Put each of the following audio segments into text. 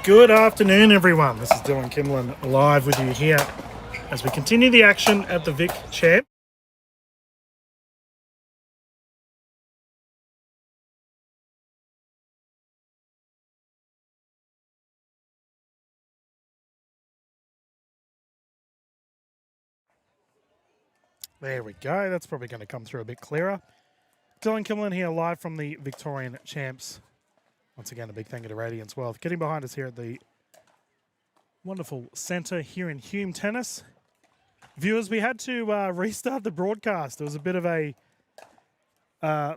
Good afternoon, everyone. This is Dylan Kimlin live with you here as we continue the action at the Vic Champ. There we go. That's probably going to come through a bit clearer. Dylan Kimlin here live from the Victorian Champs. Once again, a big thank you to Radiance Wealth. Getting behind us here at the wonderful centre here in Hume Tennis. Viewers, we had to restart the broadcast. It was a bit of a,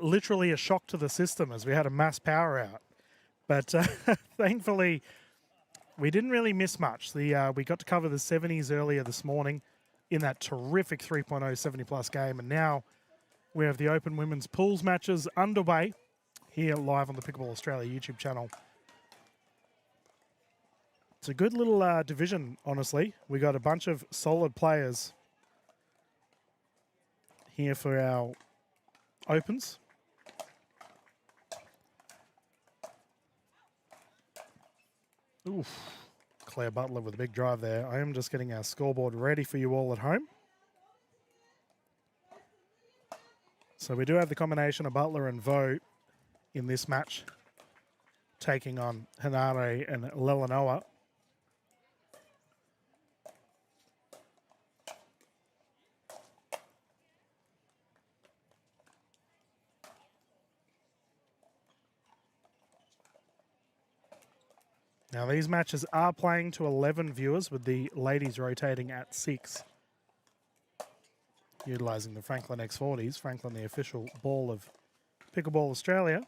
literally a shock to the system as we had a mass power out. But thankfully, we didn't really miss much. We got to cover the 70s earlier this morning in that terrific 3.0 70-plus game. And now we have the Open Women's Pools matches underway here live on the Pickleball Australia YouTube channel. It's a good little division, honestly. We got a bunch of solid players here for our Opens. Oof. Claire Butler with a big drive there. I am just getting our scoreboard ready for you all at home. So we do have the combination of Butler and Vo in this match, taking on Hanare and Lelanoa. Now, these matches are playing to 11 viewers, with the ladies rotating at 6. Utilising the Franklin X40s. Franklin, the official ball of Pickleball Australia.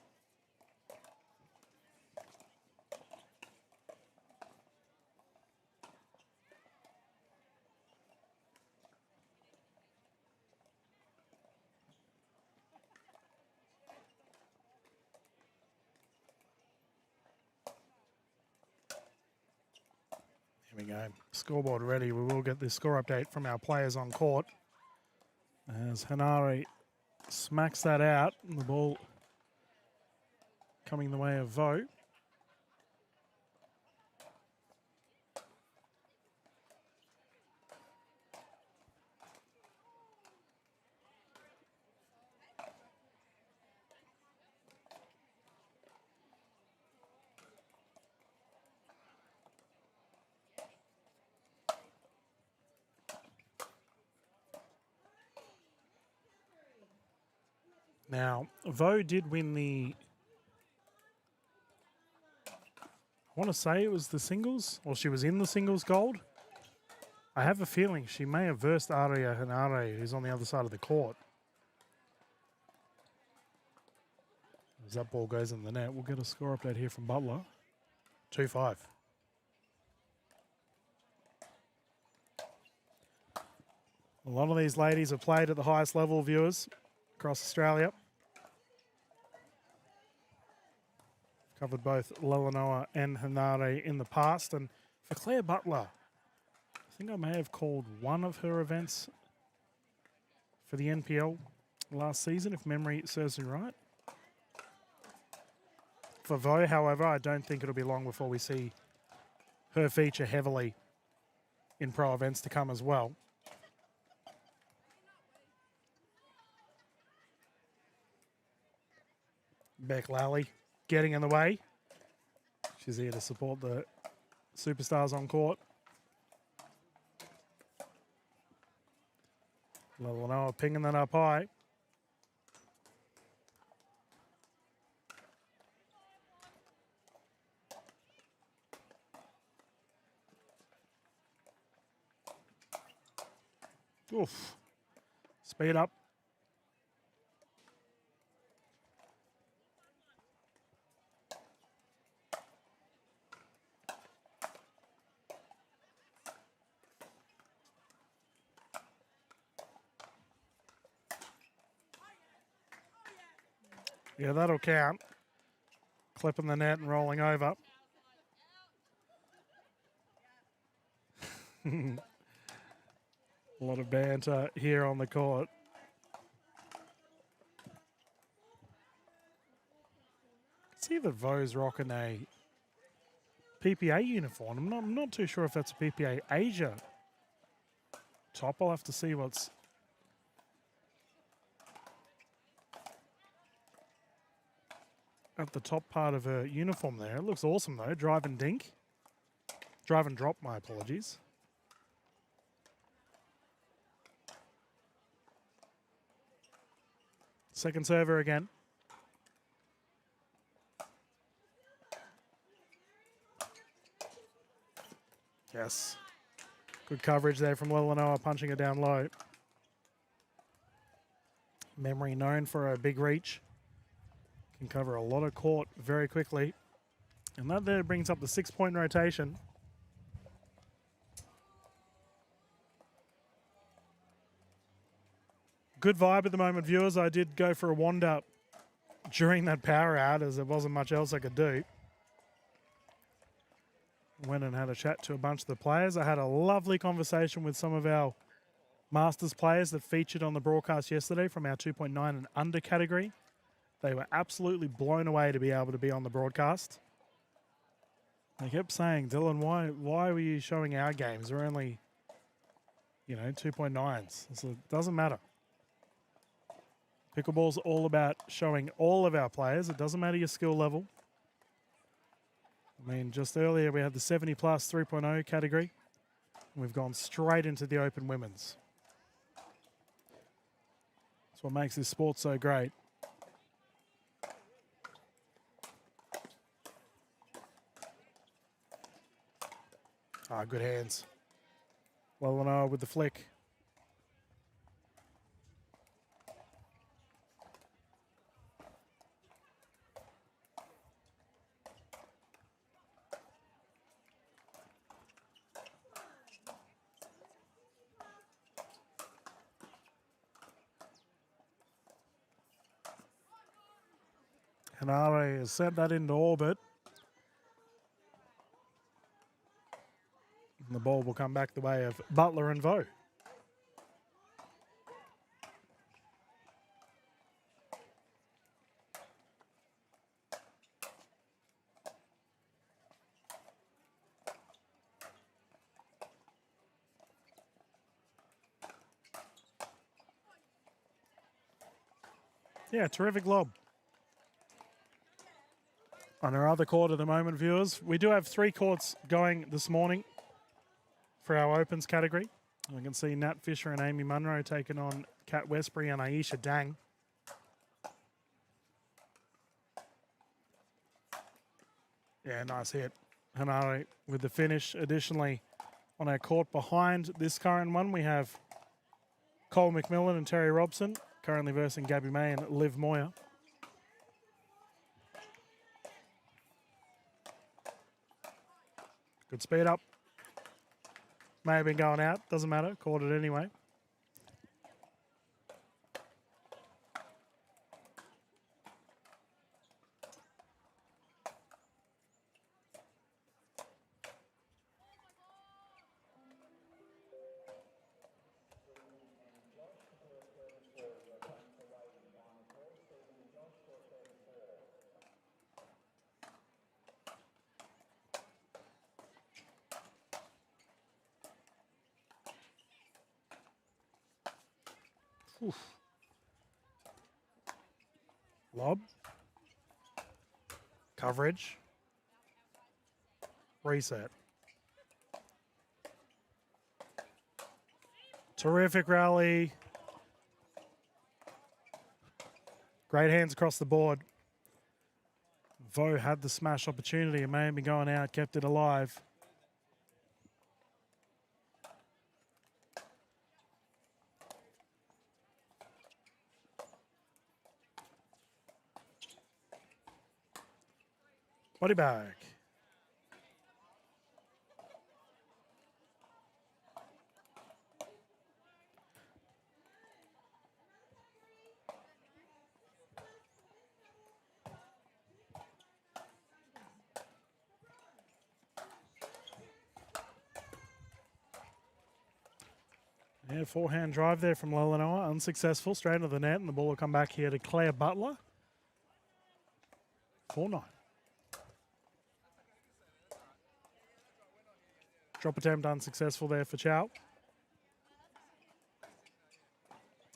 Here we go. Scoreboard ready. We will get the score update from our players on court as Hanare smacks that out. And the ball coming the way of Vo. Now, Vo did win the, I want to say it was the singles, or she was in the singles gold. I have a feeling she may have versed Aria Hanare, who's on the other side of the court. As that ball goes in the net, we'll get a score update here from Butler. 2-5. A lot of these ladies have played at the highest level, viewers, across Australia. Covered both Lelanoa and Hanare in the past. And for Claire Butler, I think I may have called one of her events for the NPL last season, if memory serves me right. For Vo, however, I don't think it'll be long before we see her feature heavily in pro events to come as well. Beck Lally getting in the way. She's here to support the superstars on court. Lelanoa pinging that up high. Oof. Speed up. Yeah, that'll count. Clipping the net and rolling over. A lot of banter here on the court. See that Vo's rocking a PPA uniform. I'm not too sure if that's a PPA Asia top. I'll have to see what's at the top part of her uniform there. It looks awesome though. Drive and dink. Drive and drop, my apologies. Second server again. Yes. Good coverage there from Lilanoa, punching it down low. Memory known for a big reach. Can cover a lot of court very quickly. And that there brings up the 6-point rotation. Good vibe at the moment, viewers. I did go for a wander during that power out as there wasn't much else I could do. Went and had a chat to a bunch of the players. I had a lovely conversation with some of our Masters players that featured on the broadcast yesterday from our 2.9 and under category. They were absolutely blown away to be able to be on the broadcast. They kept saying, Dylan, why were you showing our games? They're only, 2.9s. So it doesn't matter. Pickleball's all about showing all of our players. It doesn't matter your skill level. I mean, just earlier we had the 70 plus 3.0 category. We've gone straight into the open women's. That's what makes this sport so great. Good hands. Lilanoa with the flick. Hanare has sent that into orbit. And the ball will come back the way of Butler and Vo. Yeah, terrific lob. On our other court at the moment, viewers, we do have 3 courts going this morning for our opens category. We can see Nat Fisher and Amy Monroe taking on Kat Westbury and Aisha Dang. Yeah, nice hit. Hanare with the finish. Additionally, on our court behind this current one, we have Cole McMillan and Terry Robson, currently versing Gabby May and Liv Moyer. Good speed up. May have been going out. Doesn't matter. Caught it anyway. Oof. Lob. Coverage. Reset. Terrific rally. Great hands across the board. Vo had the smash opportunity. It may have been going out, kept it alive. Body bag. Yeah, forehand drive there from Lilanoa, unsuccessful, straight into the net, and the ball will come back here to Claire Butler. 4-9. Drop attempt unsuccessful there for Chow.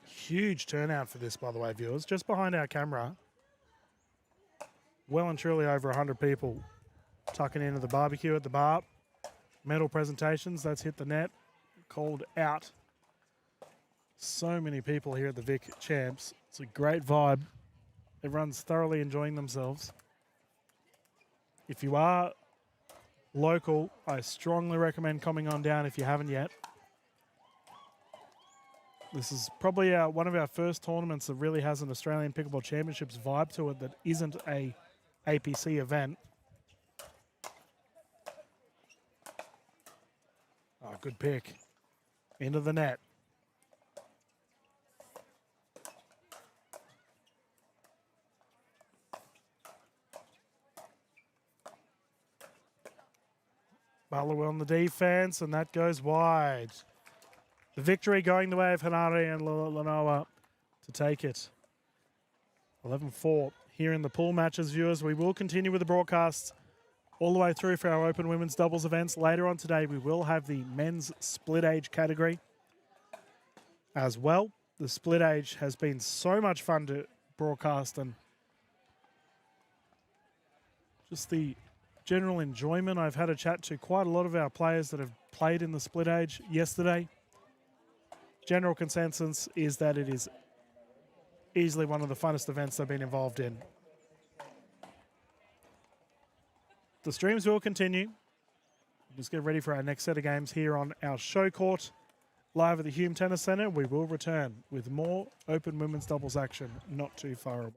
Huge turnout for this, by the way, viewers. Just behind our camera, well and truly over 100 people tucking into the barbecue at the bar. Medal presentations, that's hit the net. Called out. So many people here at the Vic Champs. It's a great vibe. Everyone's thoroughly enjoying themselves. If you are local, I strongly recommend coming on down if you haven't yet. This is probably one of our first tournaments that really has an Australian Pickleball Championships vibe to it that isn't a APC event. Oh, good pick. Into the net. Butler on the defense, and that goes wide. The victory going the way of Hanare and Lanoa to take it. 11-4 here in the pool matches, viewers. We will continue with the broadcasts all the way through for our open women's doubles events. Later on today, we will have the men's split age category as well. The split age has been so much fun to broadcast, and just the general enjoyment. I've had a chat to quite a lot of our players that have played in the split age yesterday. General consensus is that it is easily one of the funnest events they've been involved in. The streams will continue. Just get ready for our next set of games here on our show court. Live at the Hume Tennis Centre, we will return with more open women's doubles action not too far away.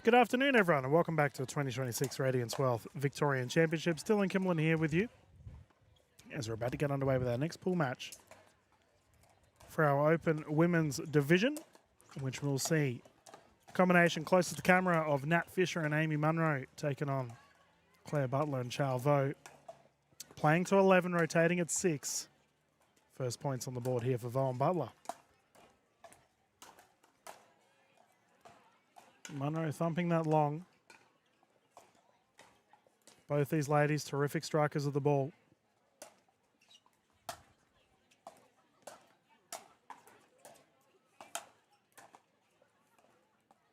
Good afternoon, everyone, and welcome back to the 2026 Radiance Wealth Victorian Championship. Still in Kimlin here with you as we're about to get underway with our next pool match for our Open Women's Division, in which we'll see a combination close to the camera of Nat Fisher and Amy Monroe taking on Claire Butler and Charles Vaux. Playing to 11, rotating at 6. First points on the board here for Vaux and Butler. Monroe thumping that long. Both these ladies, terrific strikers of the ball.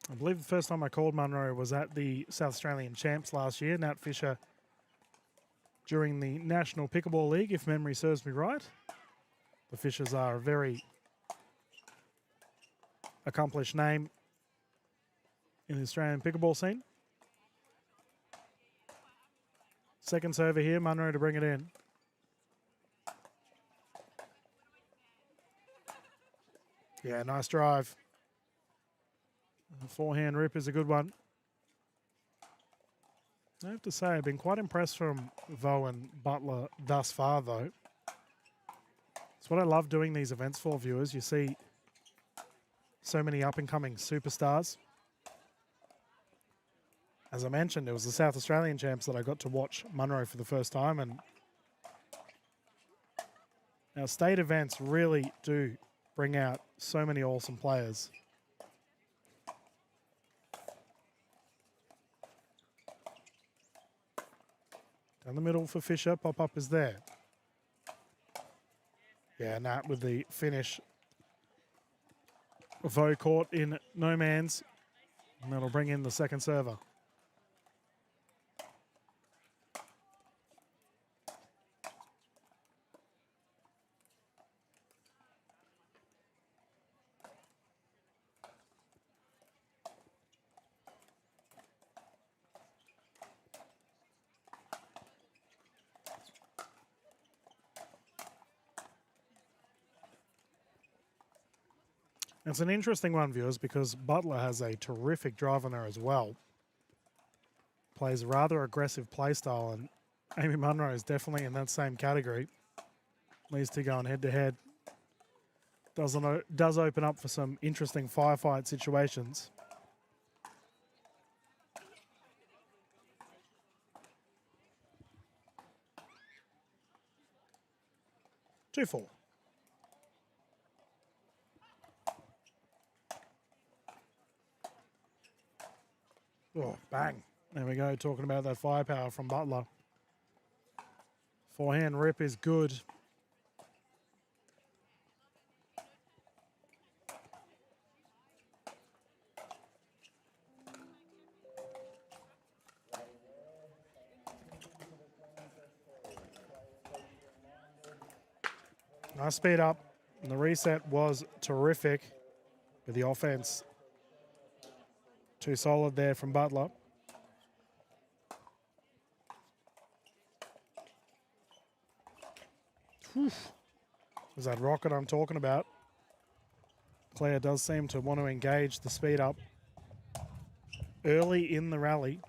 I believe the first time I called Monroe was at the South Australian Champs last year. Nat Fisher during the National Pickleball League, if memory serves me right. The Fishers are a very accomplished name in the Australian pickleball scene. Second server here, Monroe to bring it in. Yeah, nice drive. The forehand rip is a good one. I have to say, I've been quite impressed from Vaux and Butler thus far, though. It's what I love doing these events for, viewers. You see so many up-and-coming superstars. As I mentioned, it was the South Australian Champs that I got to watch Monroe for the first time, and our state events really do bring out so many awesome players. Down the middle for Fisher, pop-up is there. Yeah, Nat with the finish. Vaux caught in no man's, and that'll bring in the second server. It's an interesting one, viewers, because Butler has a terrific drive on her as well. Plays a rather aggressive play style, and Amy Monroe is definitely in that same category. These two going head-to-head. Does open up for some interesting firefight situations. Two four. Oh, bang. There we go, talking about that firepower from Butler. Forehand rip is good. Nice speed up. And the reset was terrific with the offense. Too solid there from Butler. Whew. There's that rocket I'm talking about. Claire does seem to want to engage the speed up early in the rally.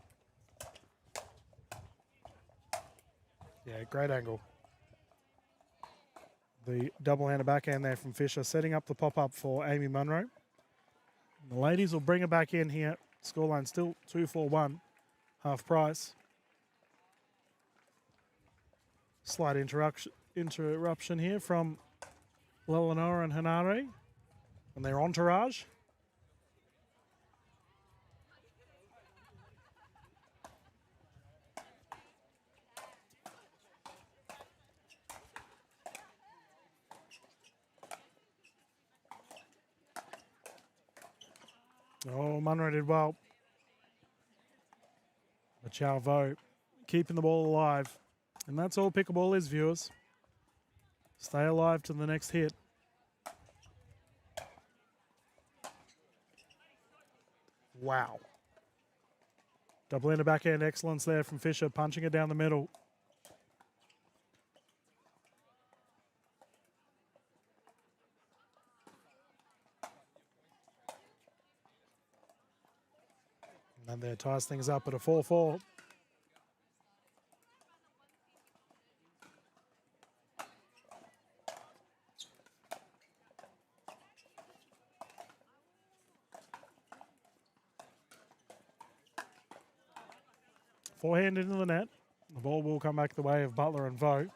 Yeah, great angle. The double-handed backhand there from Fisher, setting up the pop-up for Amy Monroe. The ladies will bring it back in here. Scoreline still 2-4-1, half price. Slight interruption here from Leonora and Hanare and their entourage. Oh, Monroe did well. But Charles Vaux keeping the ball alive. And that's all pickleball is, viewers. Stay alive to the next hit. Wow. Double-handed backhand excellence there from Fisher, punching it down the middle. And line there ties things up at a 4-4. Forehand into the net. The ball will come back the way of Butler and Vo.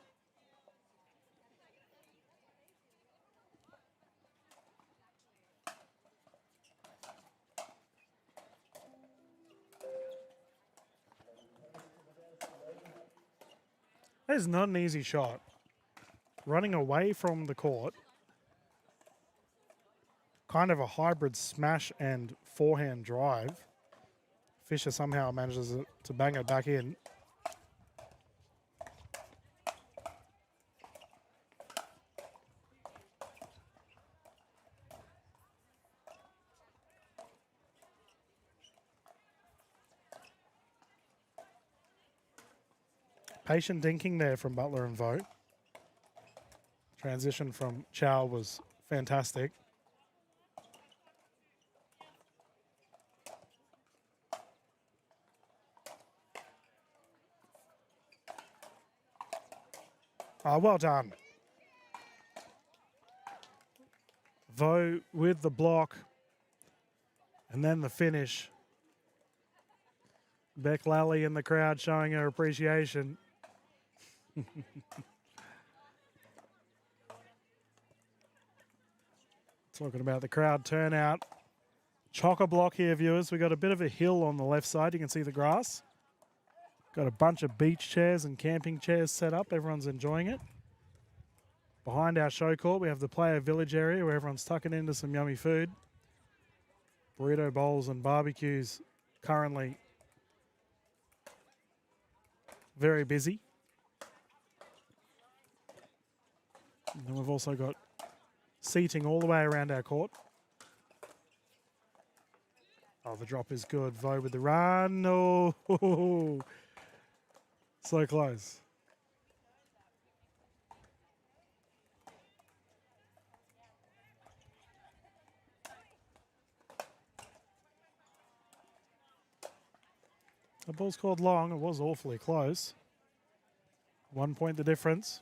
That is not an easy shot. Running away from the court. Kind of a hybrid smash and forehand drive. Fisher somehow manages to bang it back in. Patient dinking there from Butler and Vo. Transition from Chow was fantastic. Oh, well done. Vo with the block. And then the finish. Beck Lally in the crowd showing her appreciation. Talking about the crowd turnout. Chock-a-block here, viewers. We've got a bit of a hill on the left side. You can see the grass. Got a bunch of beach chairs and camping chairs set up. Everyone's enjoying it. Behind our show court, we have the player village area where everyone's tucking into some yummy food. Burrito bowls and barbecues currently very busy. And then we've also got seating all the way around our court. Oh, the drop is good. Vo with the run. No. Oh, so close. The ball's called long. It was awfully close. 1 point the difference.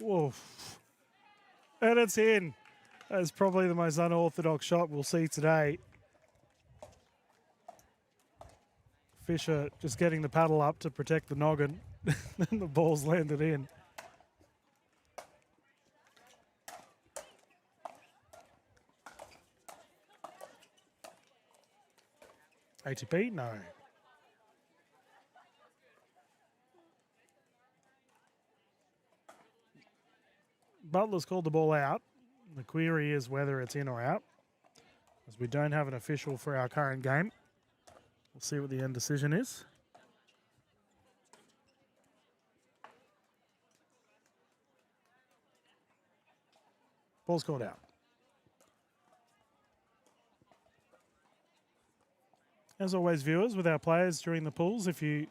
Whoa. And it's in. That's probably the most unorthodox shot we'll see today. Fisher just getting the paddle up to protect the noggin. And the ball's landed in. ATP? No. Butler's called the ball out. The query is whether it's in or out, as we don't have an official for our current game. We'll see what the end decision is. Ball's called out. As always, viewers, with our players during the pools, if you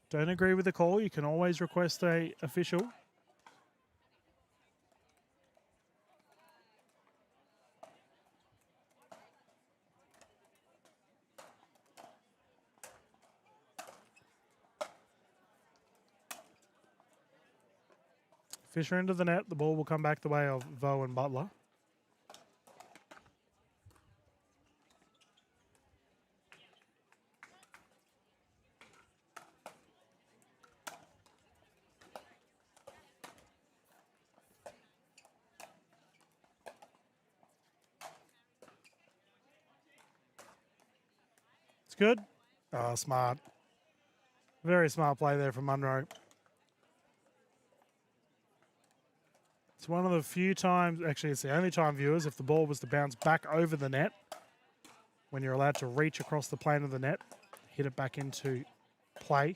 don't agree with the call, you can always request an official. Fisher into the net. The ball will come back the way of Vo and Butler. It's good. Oh, smart. Very smart play there from Monroe. It's one of the few times, actually it's the only time, viewers, if the ball was to bounce back over the net, when you're allowed to reach across the plane of the net, hit it back into play.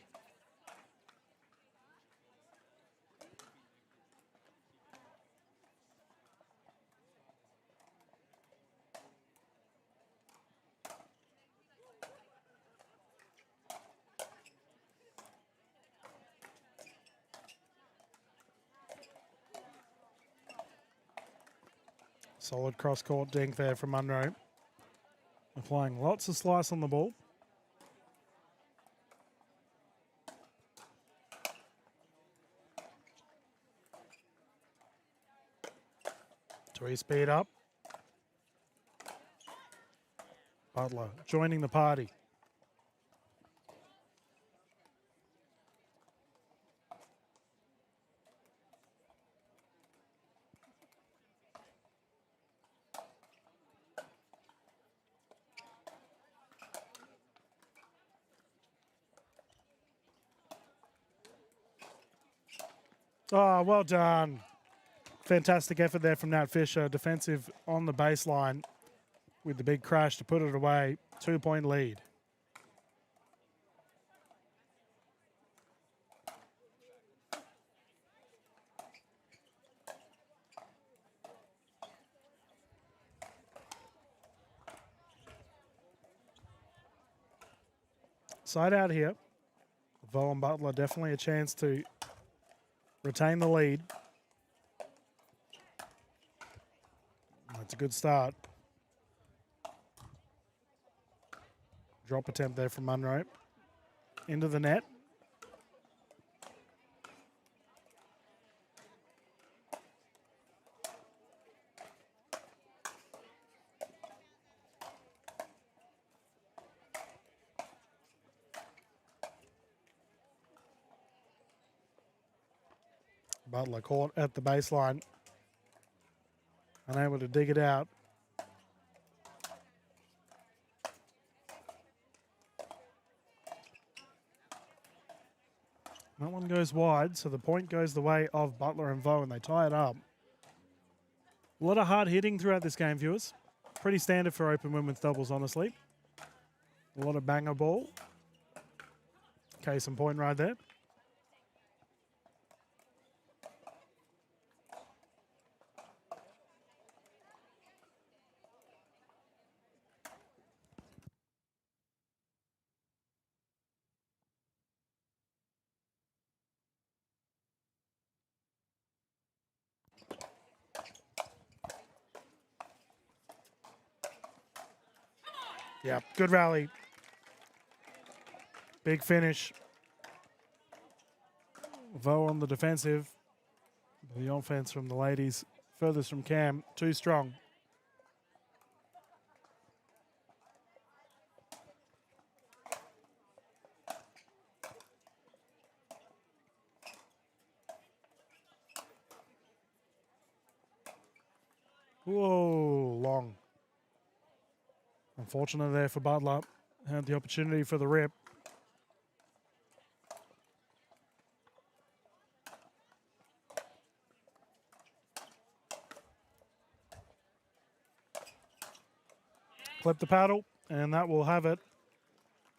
Solid cross-court dink there from Monroe. Applying lots of slice on the ball. Three-speed up. Butler joining the party. Oh, well done. Fantastic effort there from Nat Fisher. Defensive on the baseline with the big crash to put it away. 2-point lead. Side out here. Vo and Butler definitely a chance to retain the lead. That's a good start. Drop attempt there from Monroe. Into the net. Butler caught at the baseline. Unable to dig it out. That one goes wide, so the point goes the way of Butler and Vo, and they tie it up. A lot of hard hitting throughout this game, viewers. Pretty standard for open women's doubles, honestly. A lot of banger ball. Case and point right there. Yeah, good rally. Big finish. Vo on the defensive. The offense from the ladies, furthest from Cam, too strong. Whoa, long. Unfortunate there for Butler. Had the opportunity for the rip. Clip the paddle, and that will have it.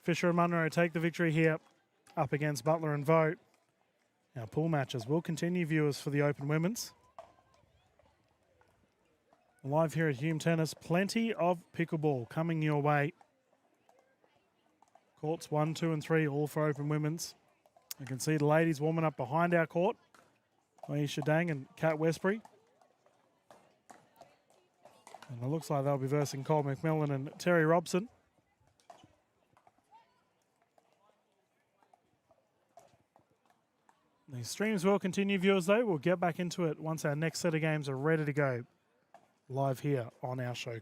Fisher and Monroe take the victory here up against Butler and Vo. Our pool matches will continue, viewers, for the Open Women's. Live here at Hume Tennis, plenty of pickleball coming your way. Courts 1, 2 and 3, all for Open Women's. You can see the ladies warming up behind our court. Aisha Dang and Kat Westbury. And it looks like they'll be versing Cole McMillan and Terry Robson. The streams will continue, viewers, though. We'll get back into it once our next set of games are ready to go live here on our show.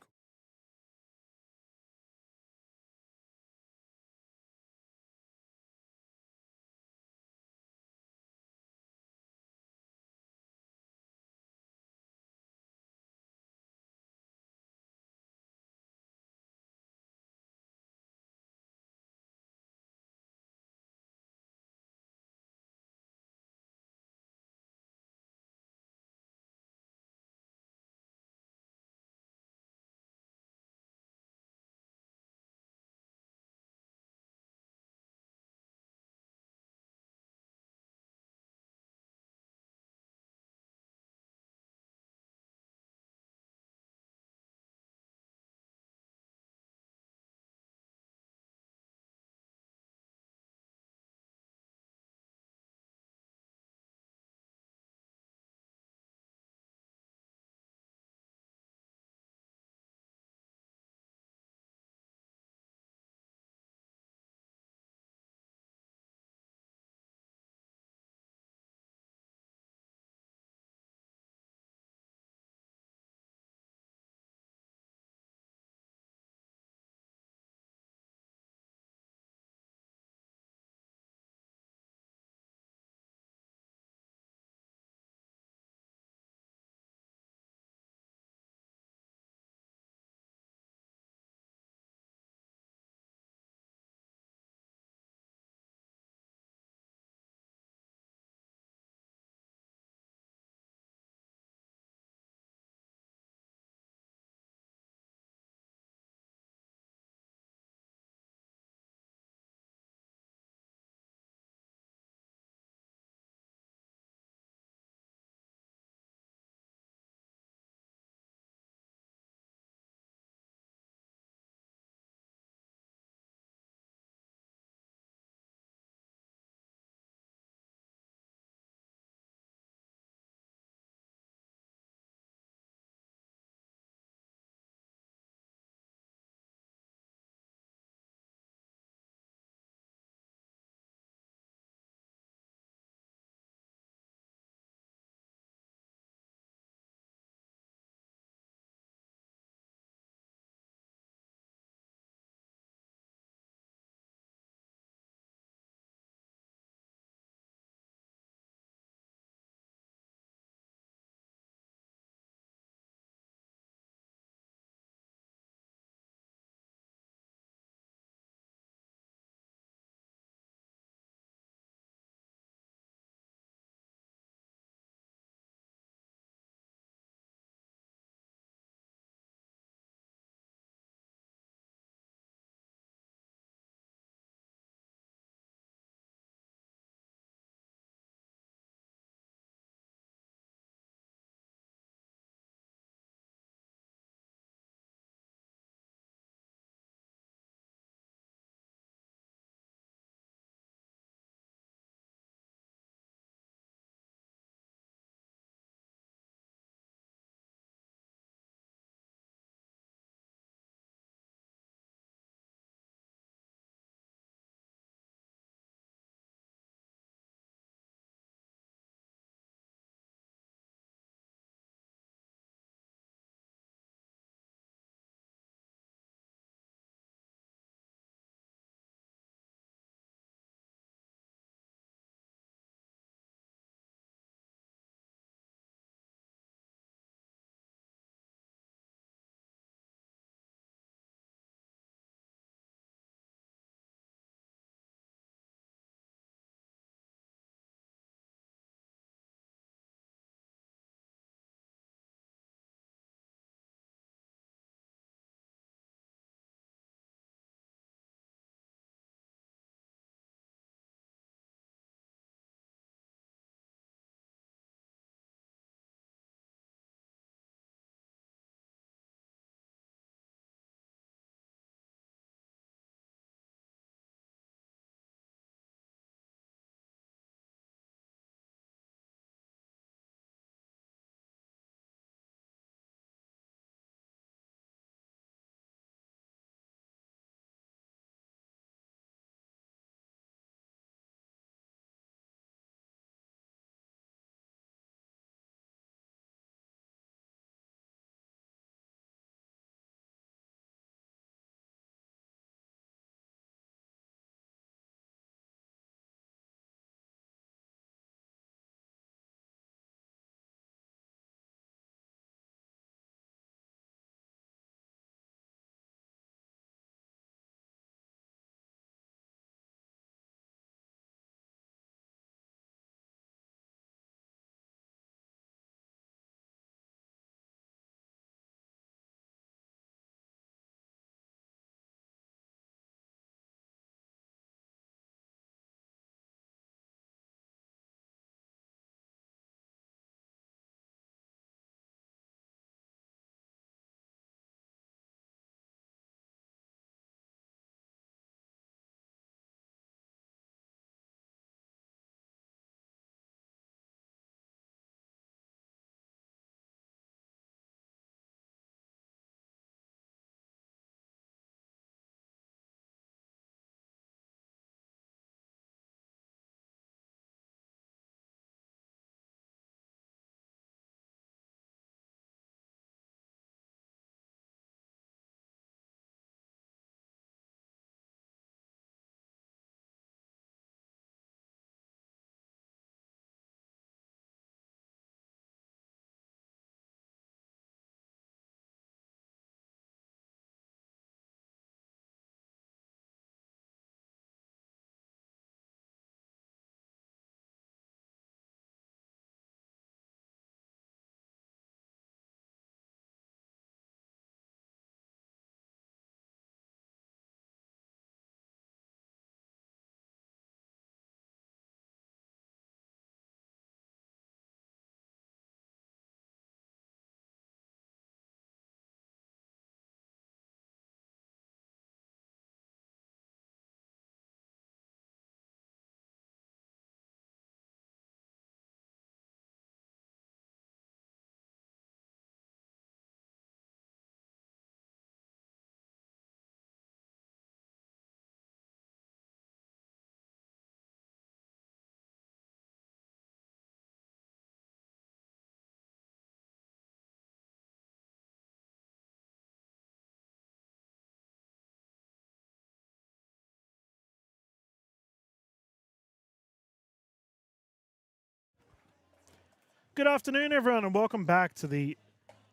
Good afternoon, everyone, and welcome back to the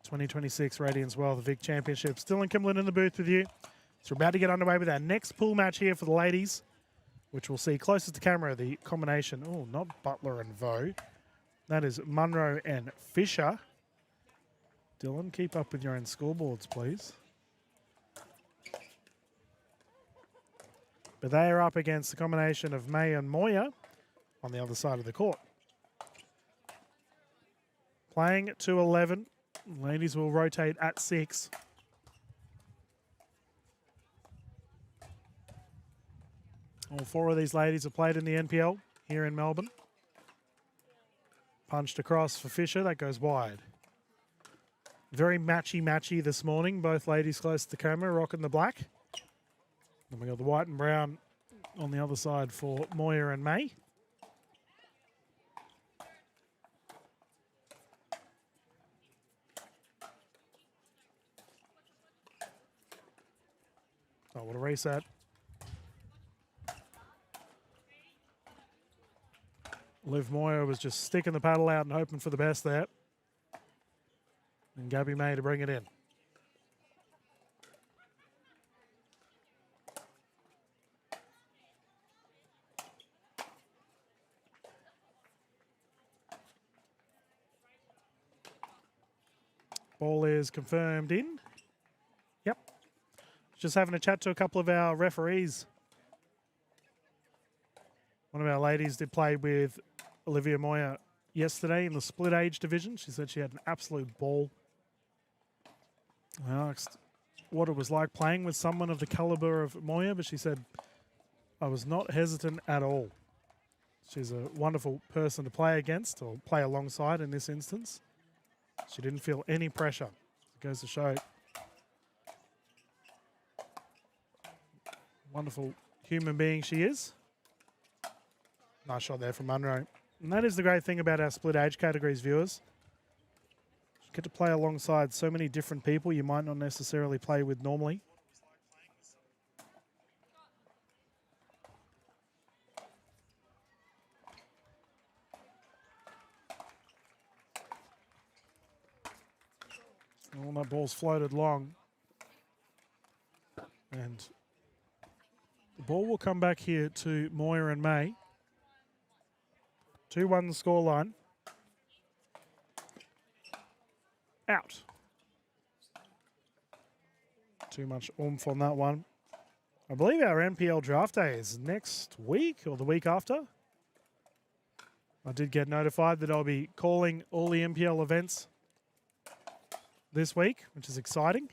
2026 Radiance World of Vic Championship. Still in Kimlin in the booth with you. So we're about to get underway with our next pool match here for the ladies, which we'll see closest to camera, the combination. Oh, not Butler and Vo. That is Monroe and Fisher. Dylan, keep up with your own scoreboards, please. But they are up against the combination of May and Moyer on the other side of the court. Playing to 11. Ladies will rotate at 6. All 4 of these ladies have played in the NPL here in Melbourne. Punched across for Fisher. That goes wide. Very matchy this morning. Both ladies close to the camera, rocking the black. Then we got the white and brown on the other side for Moyer and May. Oh, what a reset. Liv Moyer was just sticking the paddle out and hoping for the best there. And Gabby May to bring it in. Ball is confirmed in. Yep. Just having a chat to a couple of our referees. One of our ladies did play with Olivia Moyer yesterday in the split age division. She said she had an absolute ball. I asked what it was like playing with someone of the caliber of Moyer, but she said, I was not hesitant at all. She's a wonderful person to play against, or play alongside in this instance. She didn't feel any pressure. It goes to show. Wonderful human being she is. Nice shot there from Monroe. And that is the great thing about our split age categories, viewers. You get to play alongside so many different people you might not necessarily play with normally. All that ball's floated long. And the ball will come back here to Moyer and May. 2-1 the scoreline. Out. Too much oomph on that one. I believe our NPL draft day is next week or the week after. I did get notified that I'll be calling all the NPL events this week, which is exciting.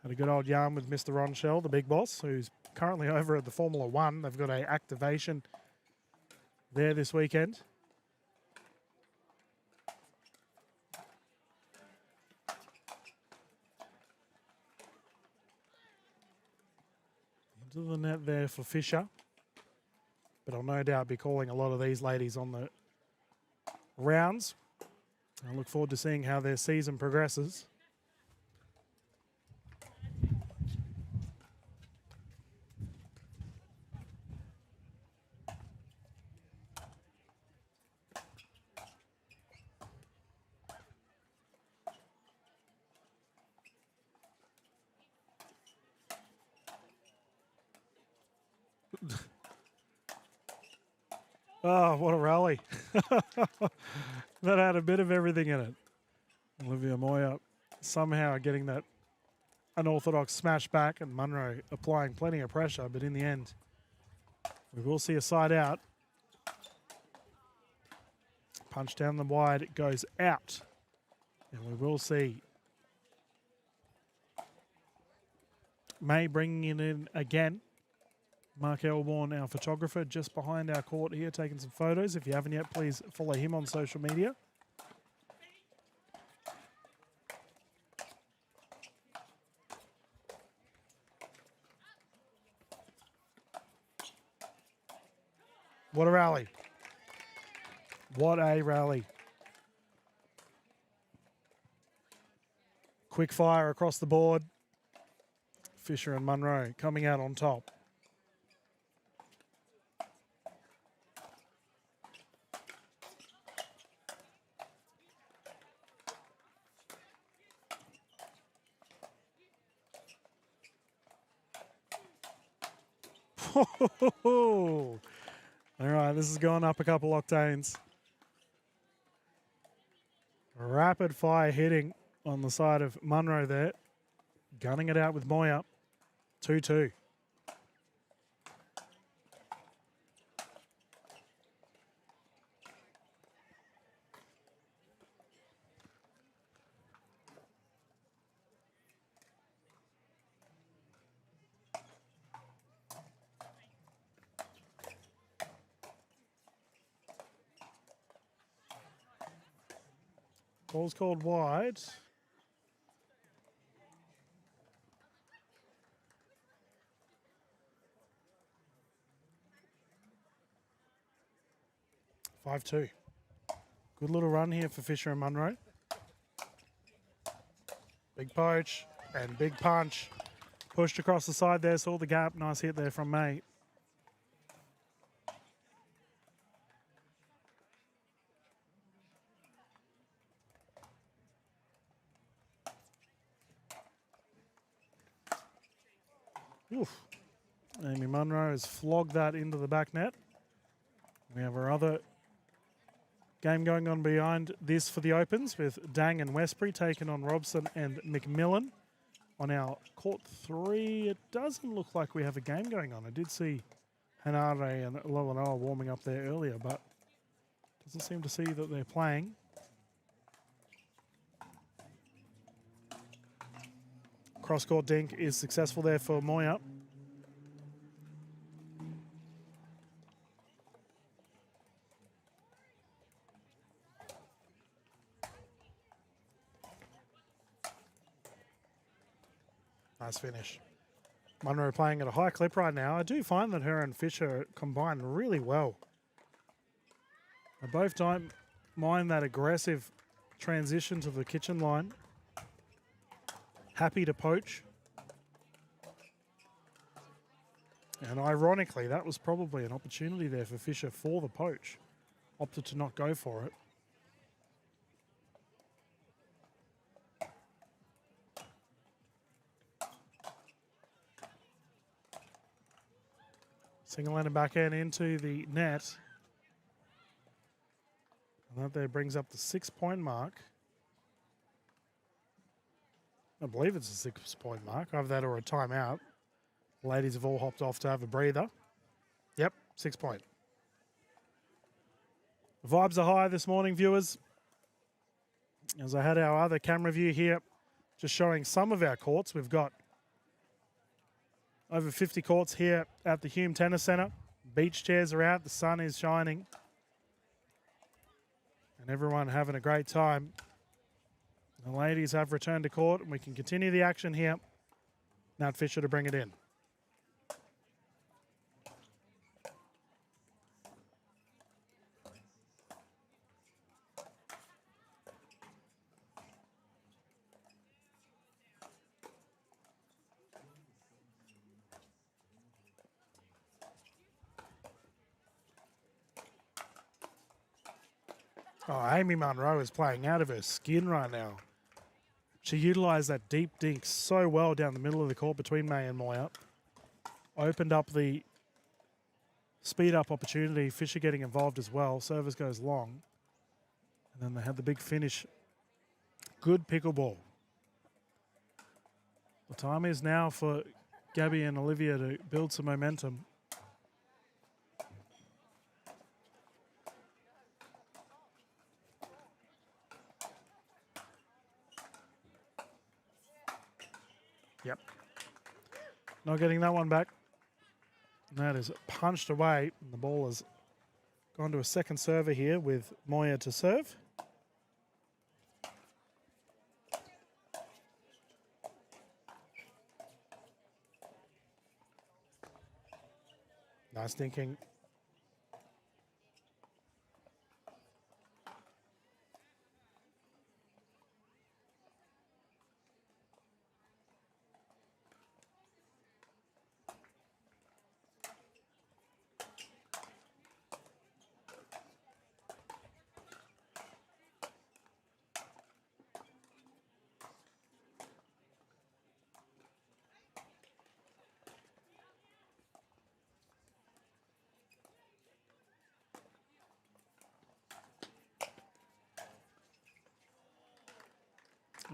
Had a good old yarn with Mr. Ron Shell, the big boss, who's currently over at the Formula One. They've got an activation there this weekend. Into the net there for Fisher. But I'll no doubt be calling a lot of these ladies on the rounds. I look forward to seeing how their season progresses. Oh, what a rally. That had a bit of everything in it. Olivia Moyer somehow getting that unorthodox smash back, and Monroe applying plenty of pressure, but in the end, we will see a side out. Punch down the wide, it goes out. And we will see May bringing it in again. Mark Elborn, our photographer, just behind our court here, taking some photos. If you haven't yet, please follow him on social media. What a rally. What a rally. Quick fire across the board. Fisher and Monroe coming out on top. All right, this is going up a couple octanes. Rapid fire hitting on the side of Monroe there. Gunning it out with Moyer. 2-2. Ball's called wide. (5-2). Good little run here for Fisher and Monroe. Big poach and big punch. Pushed across the side there, saw the gap. Nice hit there from May. Oof. Amy Monroe has flogged that into the back net. We have our other game going on behind this for the Opens with Dang and Westbury taking on Robson and McMillan. On our court 3, it doesn't look like we have a game going on. I did see Hanare and Lolanoa warming up there earlier, but doesn't seem to see that they're playing. Cross-court dink is successful there for Moyer. Nice finish. Monroe playing at a high clip right now. I do find that her and Fisher combine really well. They both don't mind that aggressive transition to the kitchen line. Happy to poach. And ironically, that was probably an opportunity there for Fisher for the poach. Opted to not go for it. Single-handed backhand into the net. And that there brings up the 6-point mark. I believe it's a 6-point mark. Either that or a timeout. Ladies have all hopped off to have a breather. Yep, 6-point. The vibes are high this morning, viewers. As I had our other camera view here, just showing some of our courts. We've got over 50 courts here at the Hume Tennis Centre. Beach chairs are out. The sun is shining. And everyone having a great time. The ladies have returned to court, and we can continue the action here. Nat Fisher to bring it in. Oh, Amy Monroe is playing out of her skin right now. She utilised that deep dink so well down the middle of the court between May and Moyer. Opened up the speed-up opportunity. Fisher getting involved as well. Service goes long. And then they had the big finish. Good pickleball. The time is now for Gabby and Olivia to build some momentum. Yep. Not getting that one back. And that is punched away. And the ball has gone to a second server here with Moyer to serve. Nice thinking.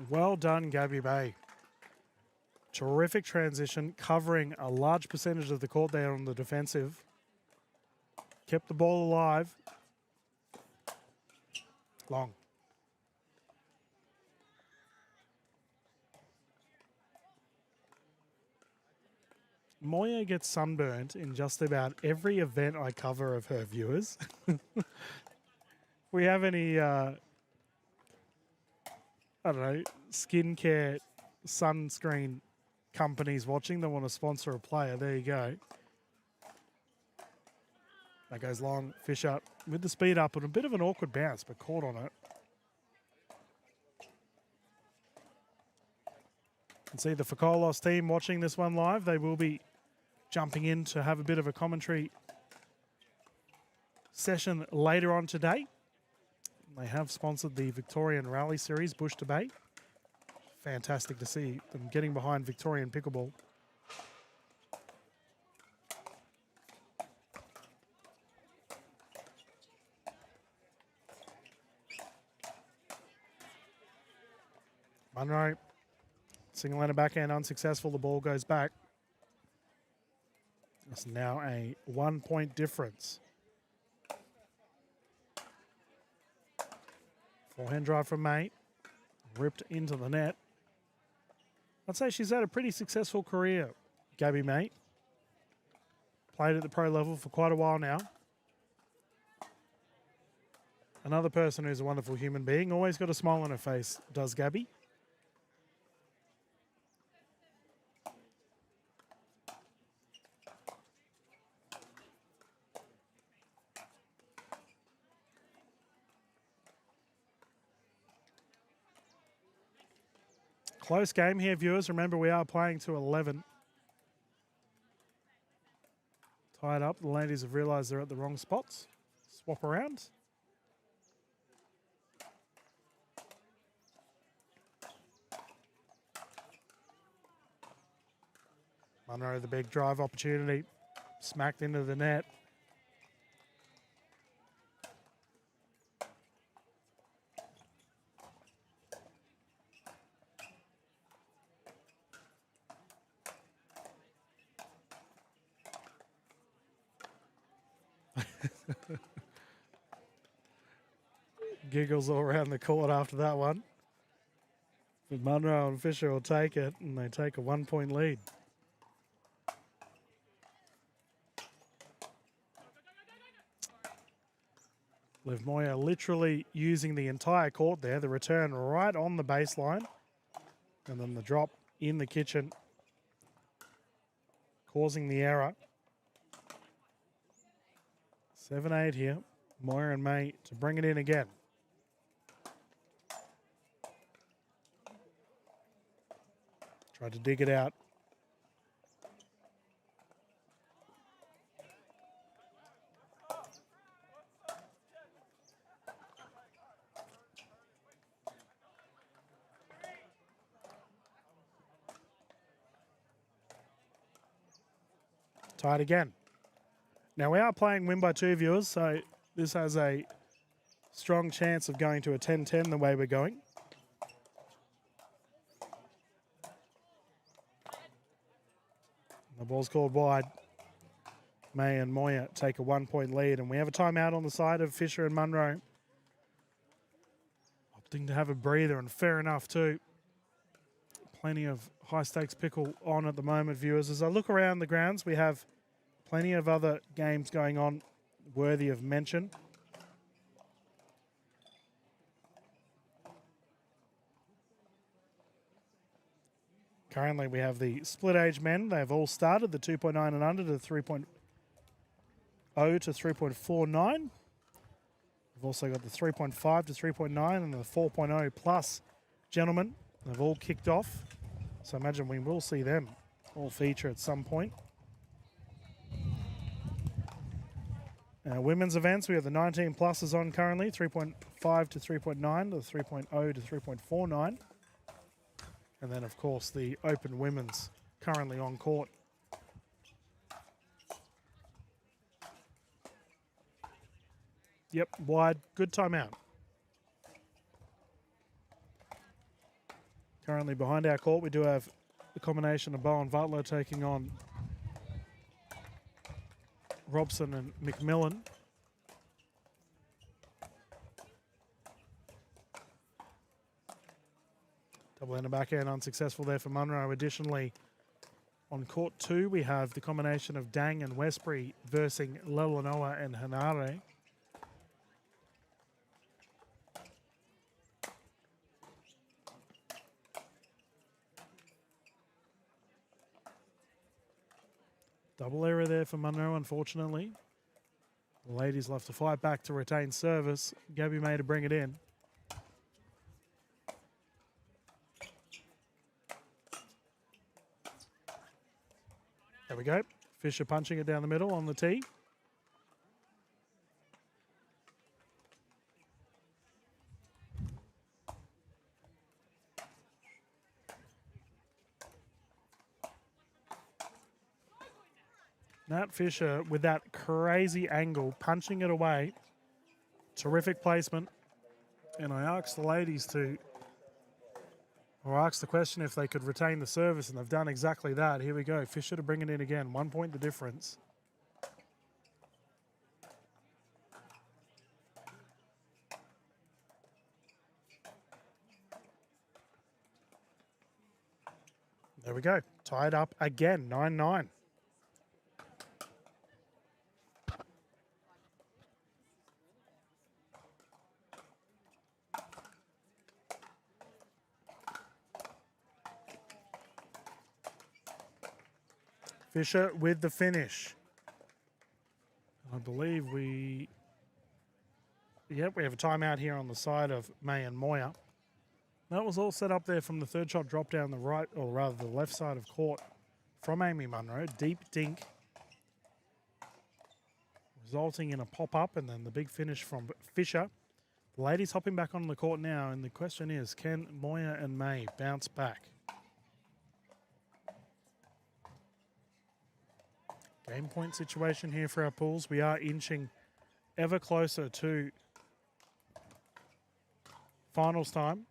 Well done, Gabby Bay. Terrific transition, covering a large percentage of the court there on the defensive. Kept the ball alive. Long. Moyer gets sunburnt in just about every event I cover of her, viewers. We have any, I don't know, skincare, sunscreen companies watching that want to sponsor a player, there you go. That goes long, Fisher with the speed up and a bit of an awkward bounce, but caught on it. You can see the Fakolos team watching this one live. They will be jumping in to have a bit of a commentary session later on today. They have sponsored the Victorian Rally Series, Bush to Bay. Fantastic to see them getting behind Victorian pickleball. Monroe, single ender backhand unsuccessful. The ball goes back. It's now a 1 point difference. Forehand drive from May. Ripped into the net. I'd say she's had a pretty successful career, Gabby May. Played at the pro level for quite a while now. Another person who's a wonderful human being. Always got a smile on her face, does Gabby. Close game here, viewers. Remember, we are playing to 11. Tied up. The ladies have realised they're at the wrong spots. Swap around. Monroe, the big drive opportunity. Smacked into the net. Giggles all around the court after that one. But Monroe and Fisher will take it, and they take a 1 point lead. Liv Moyer literally using the entire court there. The return right on the baseline. And then the drop in the kitchen, causing the error. 7-8 here. Moyer and May to bring it in again. Tried to dig it out. Tied again. Now we are playing win by 2, viewers, so this has a strong chance of going to a 10-10 the way we're going. The ball's called wide. May and Moyer take a 1 point lead, and we have a timeout on the side of Fisher and Monroe. Opting to have a breather, and fair enough too. Plenty of high stakes pickle on at the moment, viewers. As I look around the grounds, we have plenty of other games going on worthy of mention. Currently, we have the split age men. They've all started the 2.9 and under to 3.0 to 3.49. We've also got the 3.5 to 3.9 and the 4.0 plus gentlemen. They've all kicked off. So I imagine we will see them all feature at some point. Women's events, we have the 19 pluses on currently, 3.5 to 3.9 to 3.0 to 3.49. And then, of course, the open women's currently on court. Yep, wide, good timeout. Currently behind our court, we do have the combination of Bowen Butler taking on Robson and McMillan. Double in the backhand, unsuccessful there for Monroe. Additionally, on court 2, we have the combination of Dang and Westbury versus Lelanoa and Hanare. Double error there for Monroe, unfortunately. The ladies will have to fight back to retain service. Gabby May to bring it in. There we go. Fisher punching it down the middle on the tee. Nat Fisher with that crazy angle, punching it away. Terrific placement. And I asked the ladies or asked the question if they could retain the service, and they've done exactly that. Here we go. Fisher to bring it in again. 1 point the difference. There we go. Tied up again. 9-9. Fisher with the finish. I believe we have a timeout here on the side of May and Moyer. That was all set up there from the third shot drop down the right, or rather the left side of court from Amy Monroe. Deep dink, resulting in a pop-up and then the big finish from Fisher. The ladies hopping back on the court now, and the question is, can Moyer and May bounce back? Game point situation here for our pools. We are inching ever closer to finals time.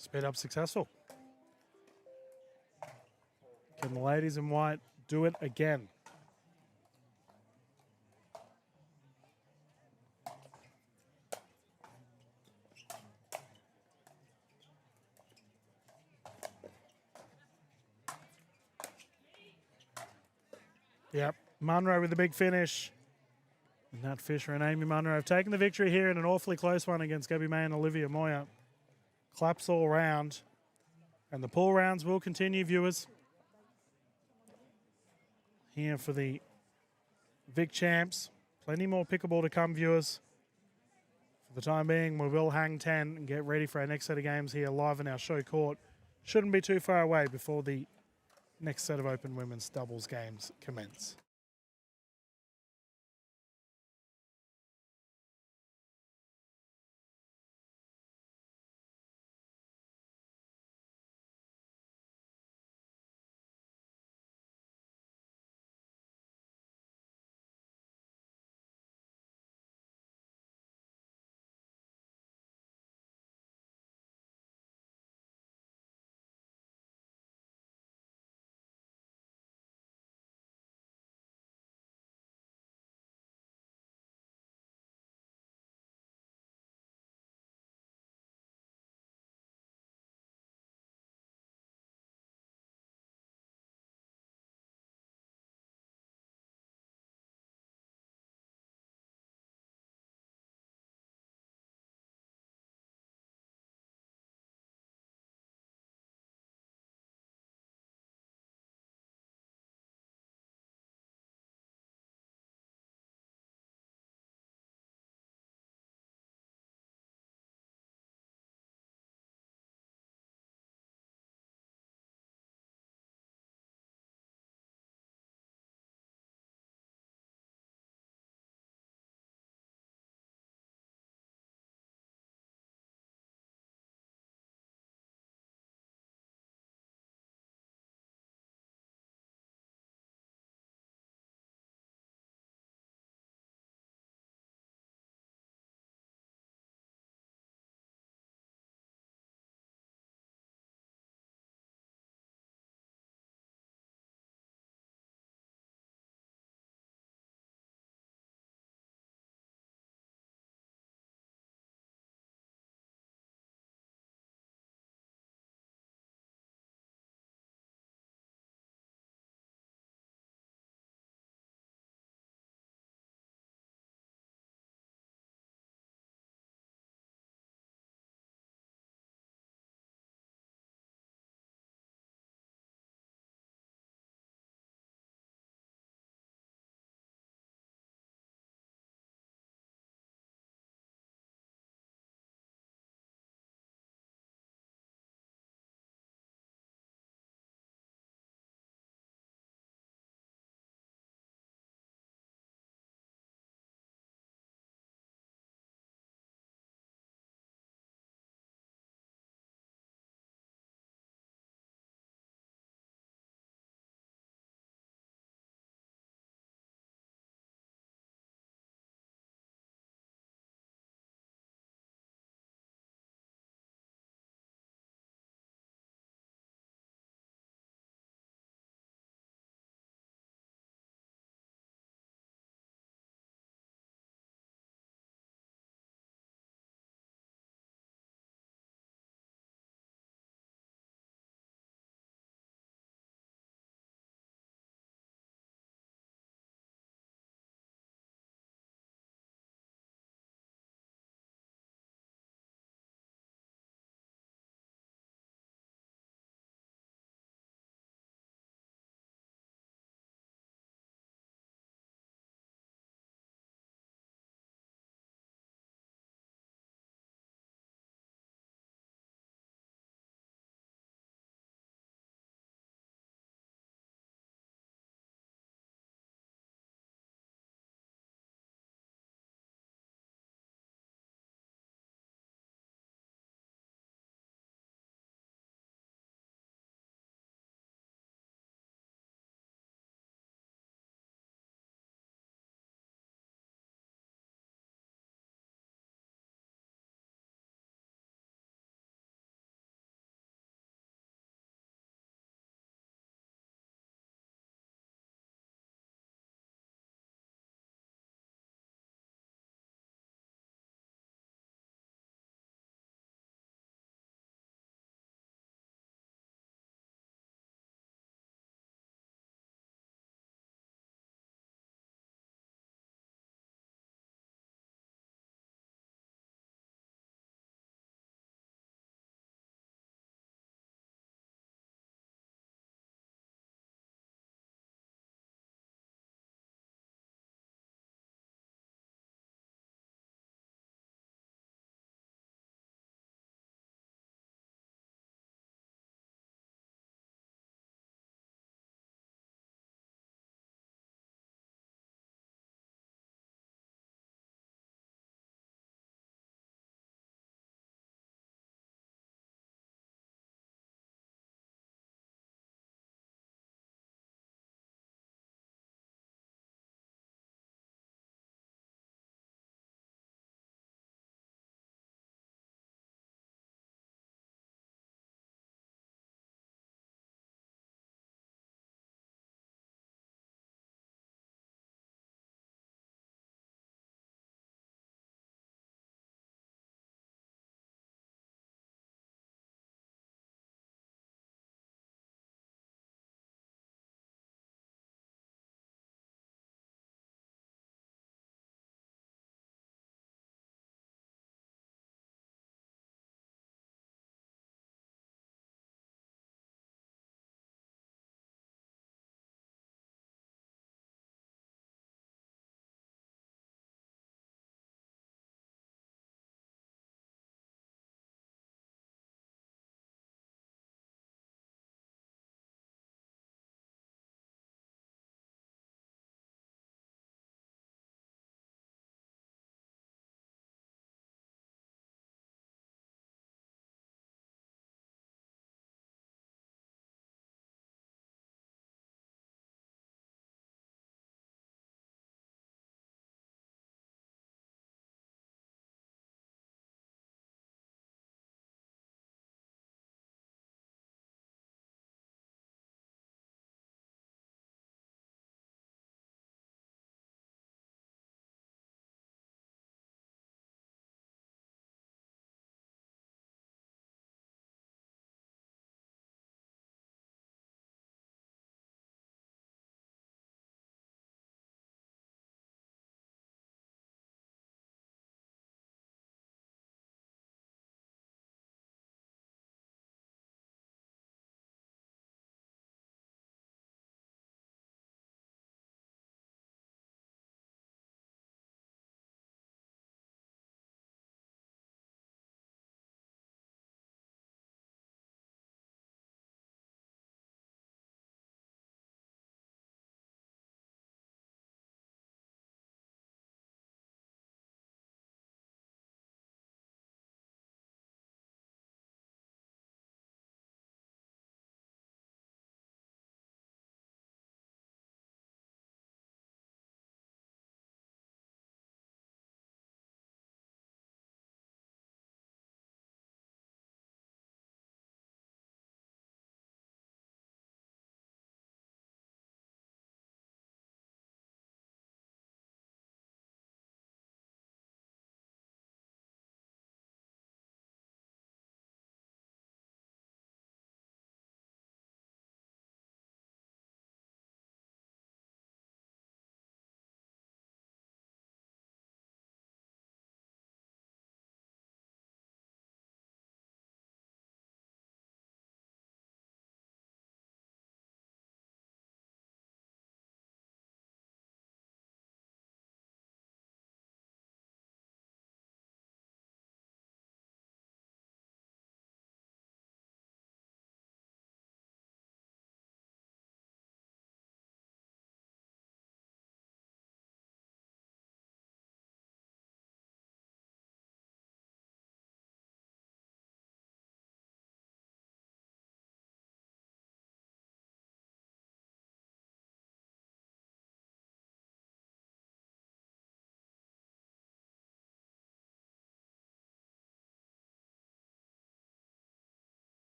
Speed up successful. Can the ladies in white do it again? Yep, Monroe with the big finish. And Nat Fisher and Amy Monroe have taken the victory here in an awfully close one against Gabby May and Olivia Moyer. Claps all round. And the pool rounds will continue, viewers. Here for the Vic Champs. Plenty more pickleball to come, viewers. For the time being, we will hang 10 and get ready for our next set of games here live in our show court. Shouldn't be too far away before the next set of open women's doubles games commence.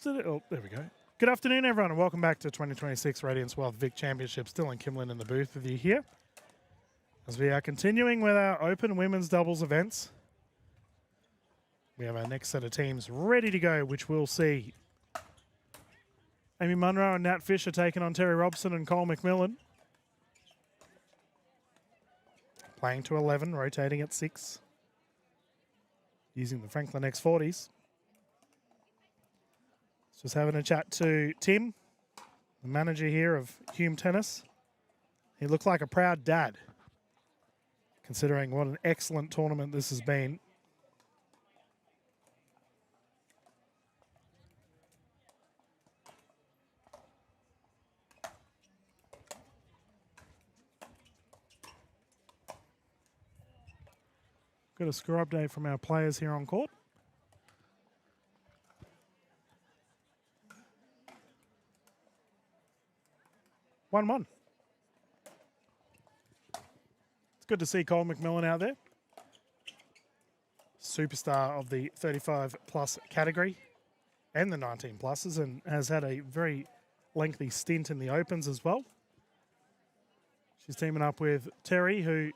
afternoon. Oh, there we go. Good afternoon, everyone, and welcome back to 2026 Radiance Wealth Vic Championship. Still in Kimlin in the booth with you here, as we are continuing with our open women's doubles events. We have our next set of teams ready to go, which we'll see Amy Monroe and Nat Fisher taking on Terry Robson and Cole McMillan. Playing to 11, rotating at 6. Using the Franklin X40s. Just having a chat to Tim, the manager here of Hume Tennis. He looked like a proud dad, considering what an excellent tournament this has been. Got a score update from our players here on court. One. It's good to see Cole McMillan out there. Superstar of the 35 plus category and the 19 pluses, and has had a very lengthy stint in the opens as well. She's teaming up with Terry, who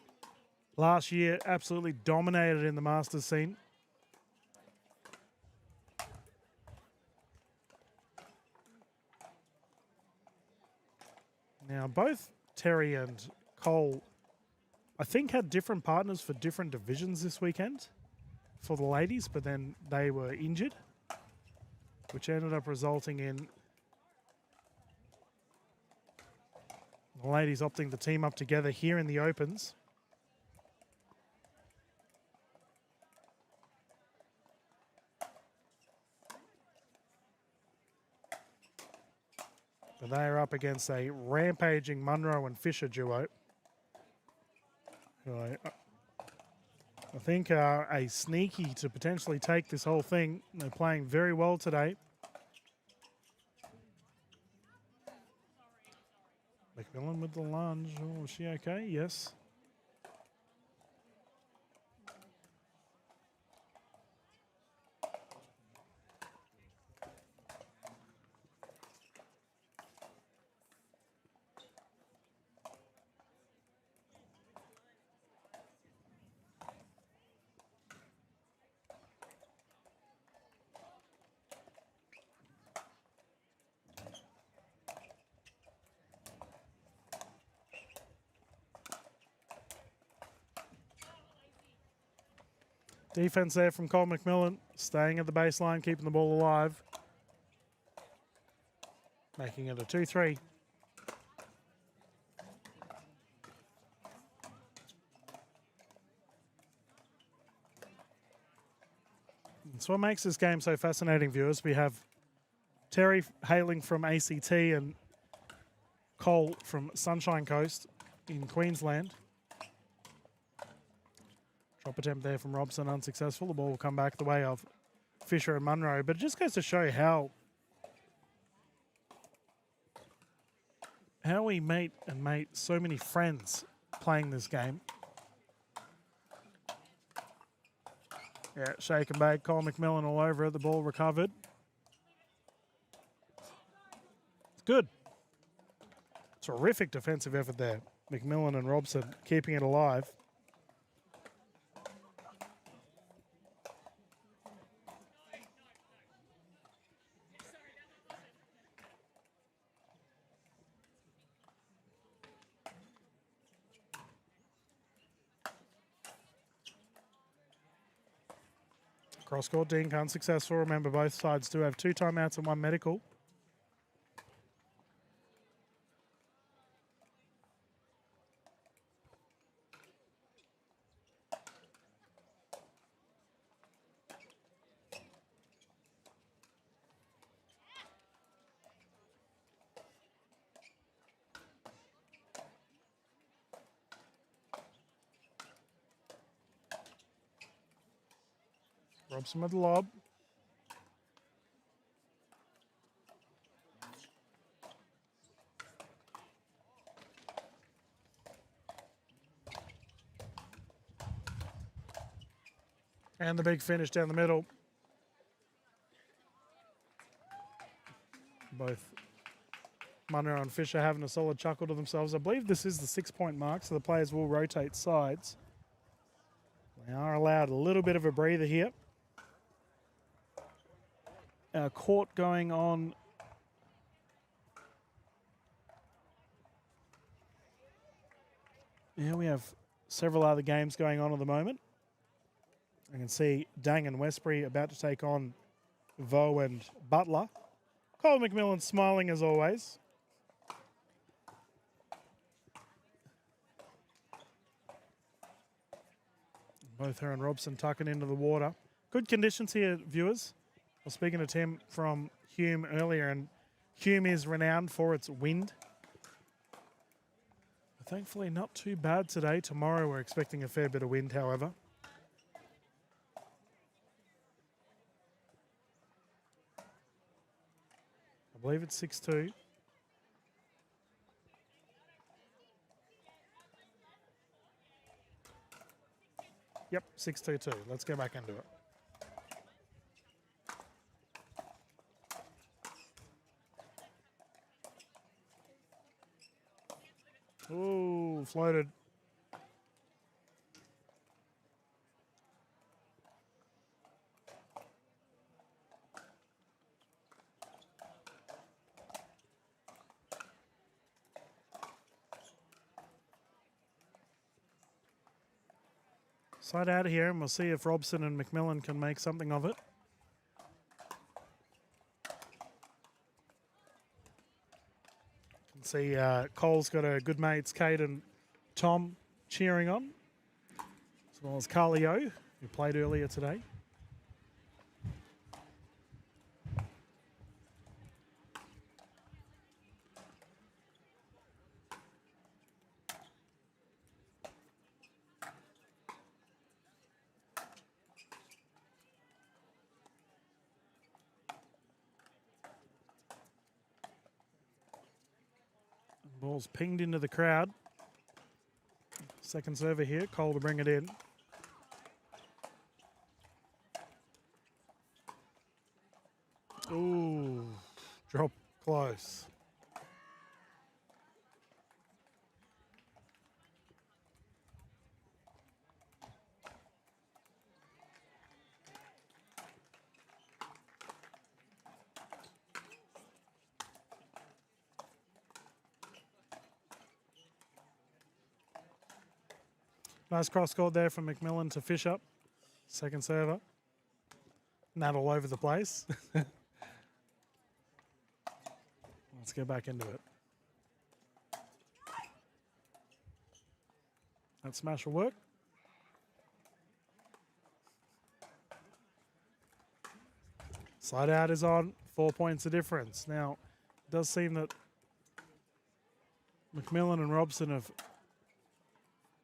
last year absolutely dominated in the Masters scene. Now, both Terry and Cole, I think, had different partners for different divisions this weekend for the ladies, but then they were injured, which ended up resulting in the ladies opting to team up together here in the Opens. But they are up against a rampaging Monroe and Fisher duo, who I think are a sneaky to potentially take this whole thing. They're playing very well today. McMillan with the lunge. Oh, is she okay? Yes. Defense there from Cole McMillan, staying at the baseline, keeping the ball alive. Making it a 2-3. That's what makes this game so fascinating, viewers. We have Terry hailing from ACT and Cole from Sunshine Coast in Queensland. Drop attempt there from Robson, unsuccessful. The ball will come back the way of Fisher and Monroe. But it just goes to show how we made so many friends playing this game. Yeah, shake and bake. Cole McMillan all over it. The ball recovered. It's good. Terrific defensive effort there. McMillan and Robson keeping it alive. Cross-court dink, unsuccessful. Remember, both sides do have 2 timeouts and 1 medical. Robson with the lob. And the big finish down the middle. Both Monroe and Fisher having a solid chuckle to themselves. I believe this is the 6-point mark, so the players will rotate sides. They are allowed a little bit of a breather here. Our court going on. Yeah, we have several other games going on at the moment. I can see Dang and Westbury about to take on Vaux and Butler. Cole McMillan smiling as always. Both her and Robson tucking into the water. Good conditions here, viewers. I was speaking to Tim from Hume earlier, and Hume is renowned for its wind. Thankfully, not too bad today. Tomorrow, we're expecting a fair bit of wind, however. I believe it's 6-2. Yep, 6-2-2. Let's go back into it. Ooh, floated. Side out here, and we'll see if Robson and McMillan can make something of it. You can see Cole's got her good mates, Kate and Tom, cheering on, as well as Carly O, who played earlier today. Ball's pinged into the crowd. Second server here, Cole to bring it in. Ooh, drop close. Nice cross court there from McMillan to Fisher. Second server. Not all over the place. Let's get back into it. That smash will work. Slide out is on. 4 points of difference. Now, it does seem that McMillan and Robson have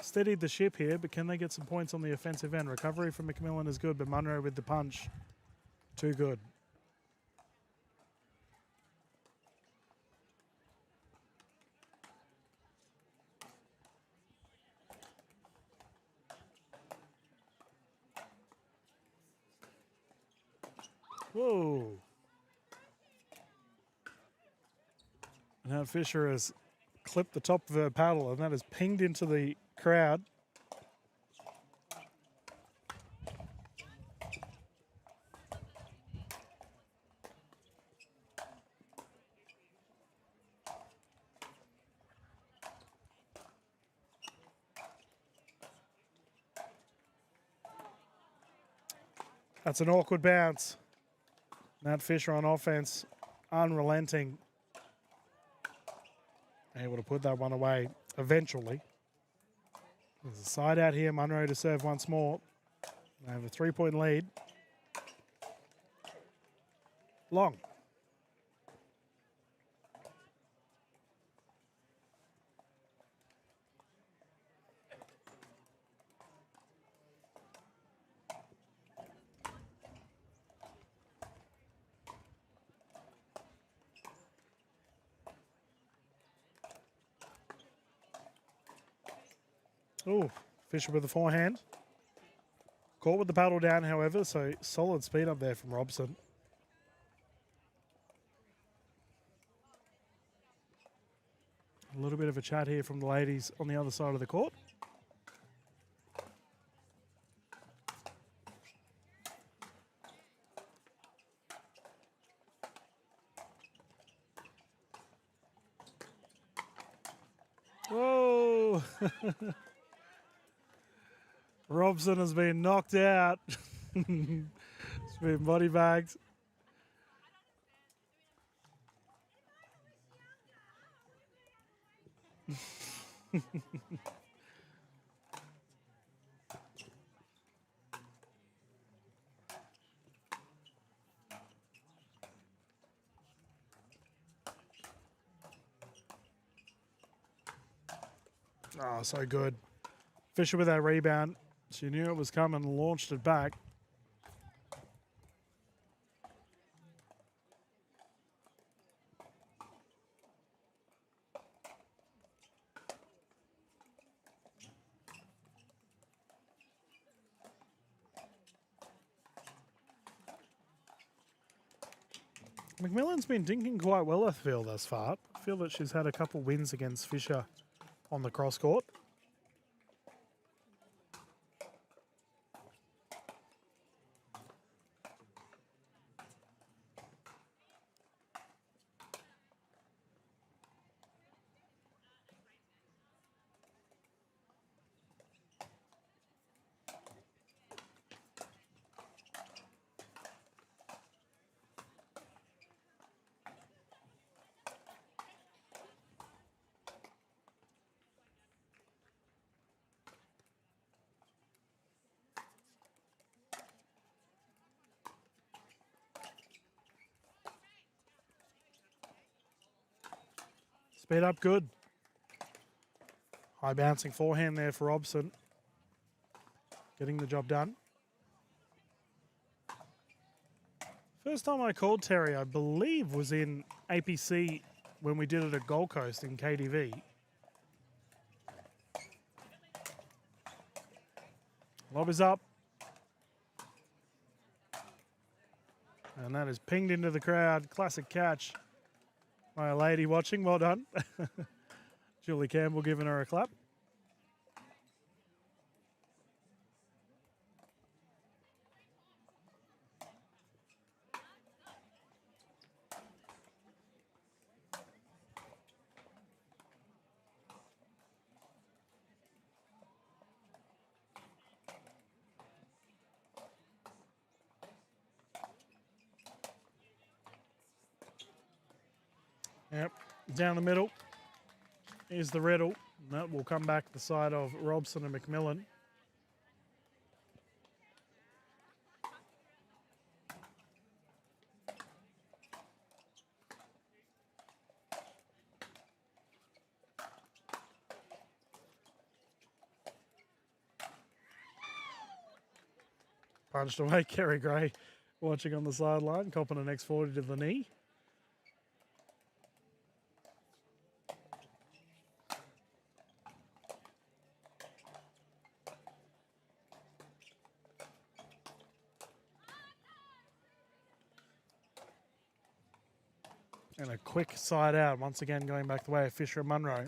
steadied the ship here, but can they get some points on the offensive end? Recovery from McMillan is good, but Monroe with the punch, too good. Whoa. Now Fisher has clipped the top of her paddle, and that has pinged into the crowd. That's an awkward bounce. Nat Fisher on offense, unrelenting. Able to put that one away eventually. There's a side out here, Monroe to serve once more. They have a 3-point lead. Long. Oh, Fisher with the forehand. Caught with the paddle down, however, so solid speed up there from Robson. A little bit of a chat here from the ladies on the other side of the court. Whoa! Robson has been knocked out. It's been body bags. Oh, so good. Fisher with that rebound. She knew it was coming and launched it back. McMillan's been dinking quite well, I feel, thus far. I feel that she's had a couple wins against Fisher on the cross court. Speed up good. High bouncing forehand there for Robson. Getting the job done. First time I called Terry, I believe, was in APC when we did it at Gold Coast in KDV. Lob is up. And that is pinged into the crowd. Classic catch. My lady watching, well done. Julie Campbell giving her a clap. Yep, down the middle is the riddle. That will come back the side of Robson and McMillan. Punched away, Kerry Gray watching on the sideline, copping an X40 to the knee. And a quick side out, once again going back the way of Fisher and Monroe.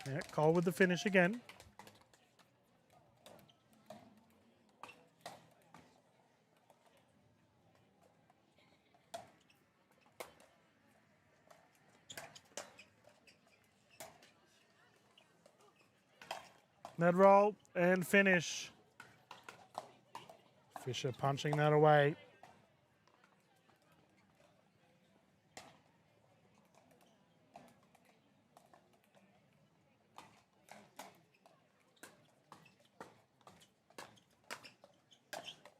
Yeah, Cole with the finish again. Net roll and finish. Fisher punching that away.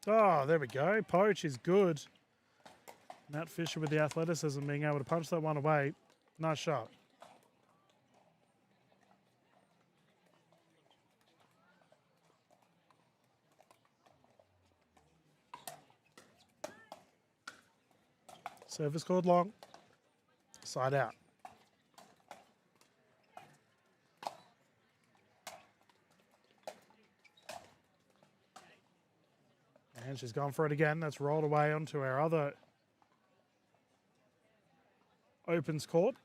Oh, there we go. Poach is good. Nat Fisher with the athleticism, being able to punch that one away. Nice shot. Service called long. Side out. And she's gone for it again. That's rolled away onto our other opens court.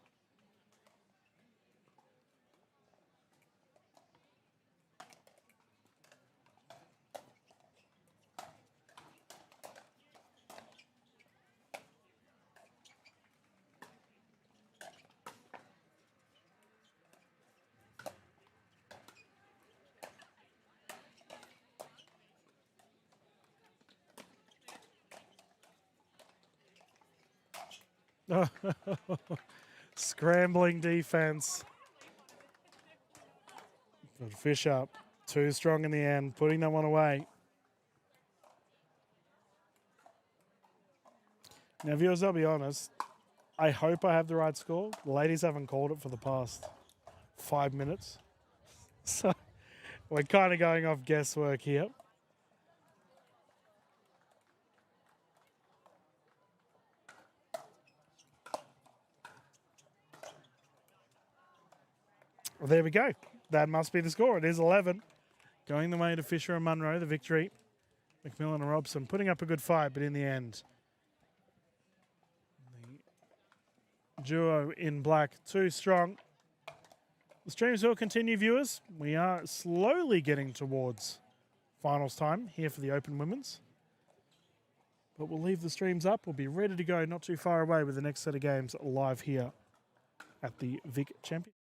Scrambling defense. Good fish up. Too strong in the end, putting that one away. Now, viewers, I'll be honest. I hope I have the right score. The ladies haven't called it for the past 5 minutes. So we're kind of going off guesswork here. Well, there we go. That must be the score. It is 11. Going the way to Fisher and Monroe, the victory. McMillan and Robson putting up a good fight, but in the end, the duo in black too strong. The streams will continue, viewers. We are slowly getting towards finals time here for the Open Women's. But we'll leave the streams up. We'll be ready to go not too far away with the next set of games live here at the Vic Champion.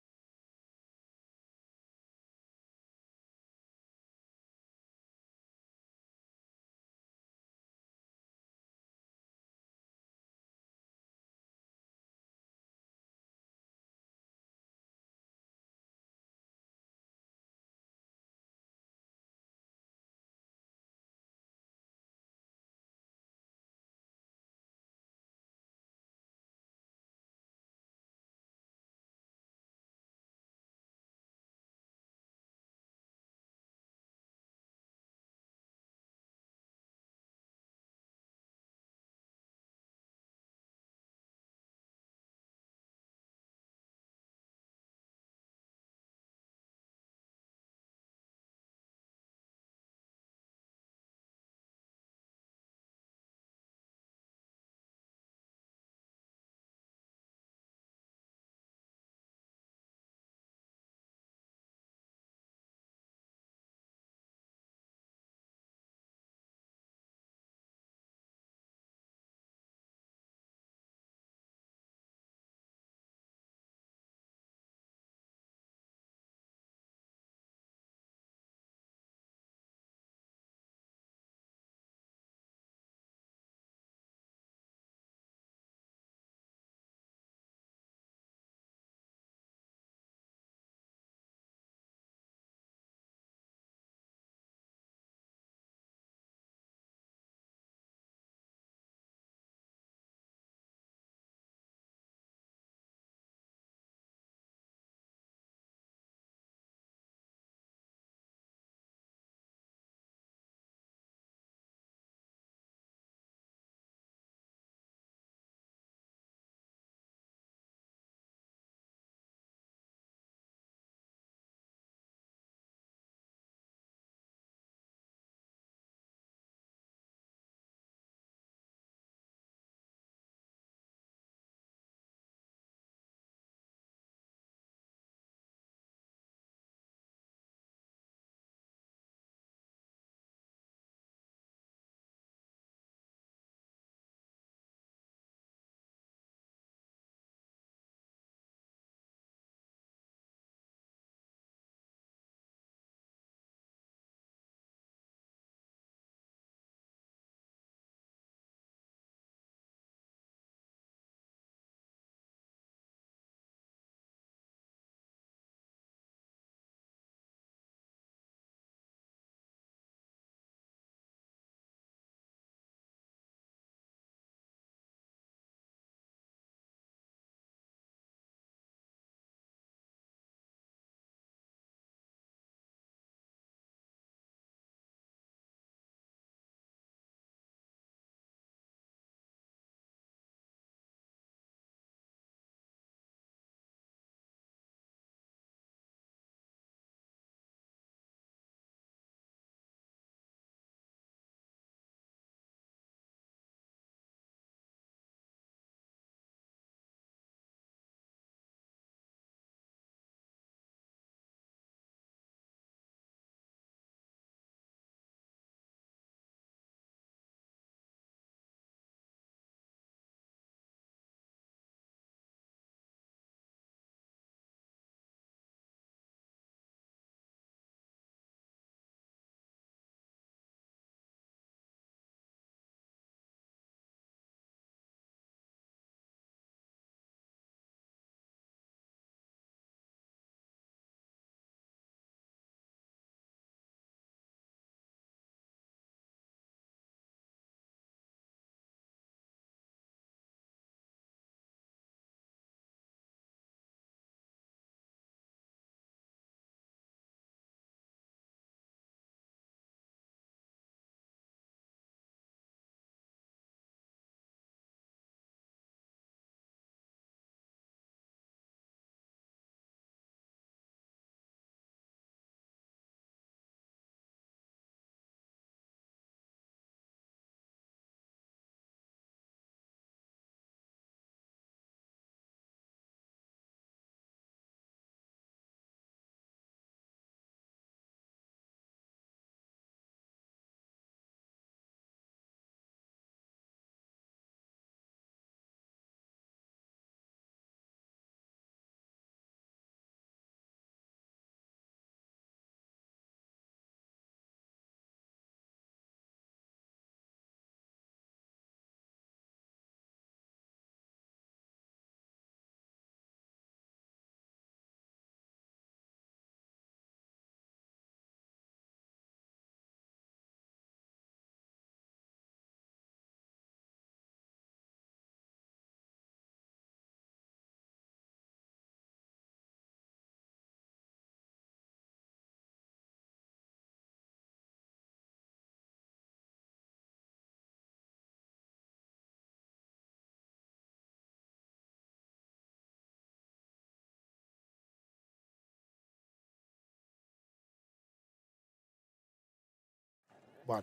1.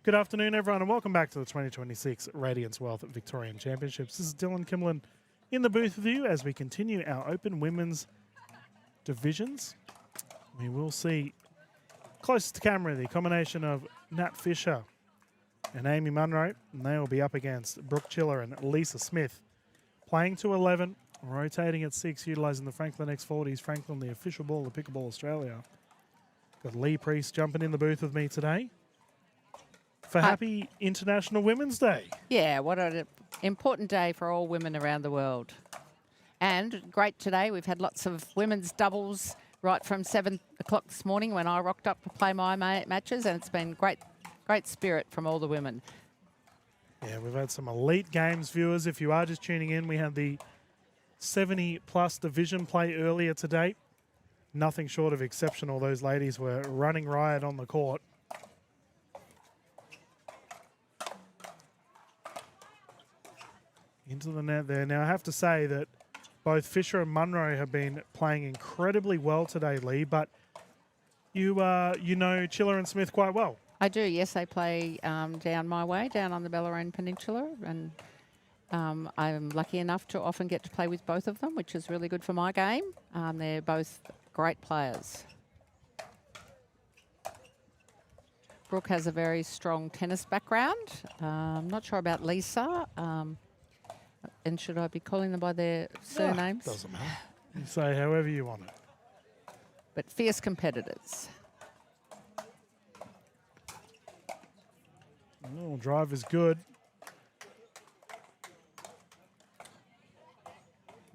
Good afternoon, everyone, and welcome back to the 2026 Radiance Wealth Victorian Championships. This is Dylan Kimlin in the booth with you as we continue our open women's divisions. We will see closest to camera the combination of Nat Fisher and Amy Monroe, and they will be up against Brooke Chiller and Lisa Smith. Playing to 11, rotating at 6, utilising the Franklin X40s. Franklin, the official ball of Pickleball Australia. Got Lee Priest jumping in the booth with me today for Happy International Women's Day. Yeah, what an important day for all women around the world. And great today, we've had lots of women's doubles right from 7 o'clock this morning when I rocked up to play my matches, and it's been great spirit from all the women. Yeah, we've had some elite games, viewers. If you are just tuning in, we had the 70-plus division play earlier today. Nothing short of exceptional. Those ladies were running riot on the court. Into the net there. Now, I have to say that both Fisher and Monroe have been playing incredibly well today, Lee, but you know Chiller and Smith quite well. I do, yes. They play down my way, down on the Bellarine Peninsula, and I'm lucky enough to often get to play with both of them, which is really good for my game. They're both great players. Brooke has a very strong tennis background. I'm not sure about Lisa. And should I be calling them by their surnames? Doesn't matter. You say however you want it. But fierce competitors. Oh, drive is good.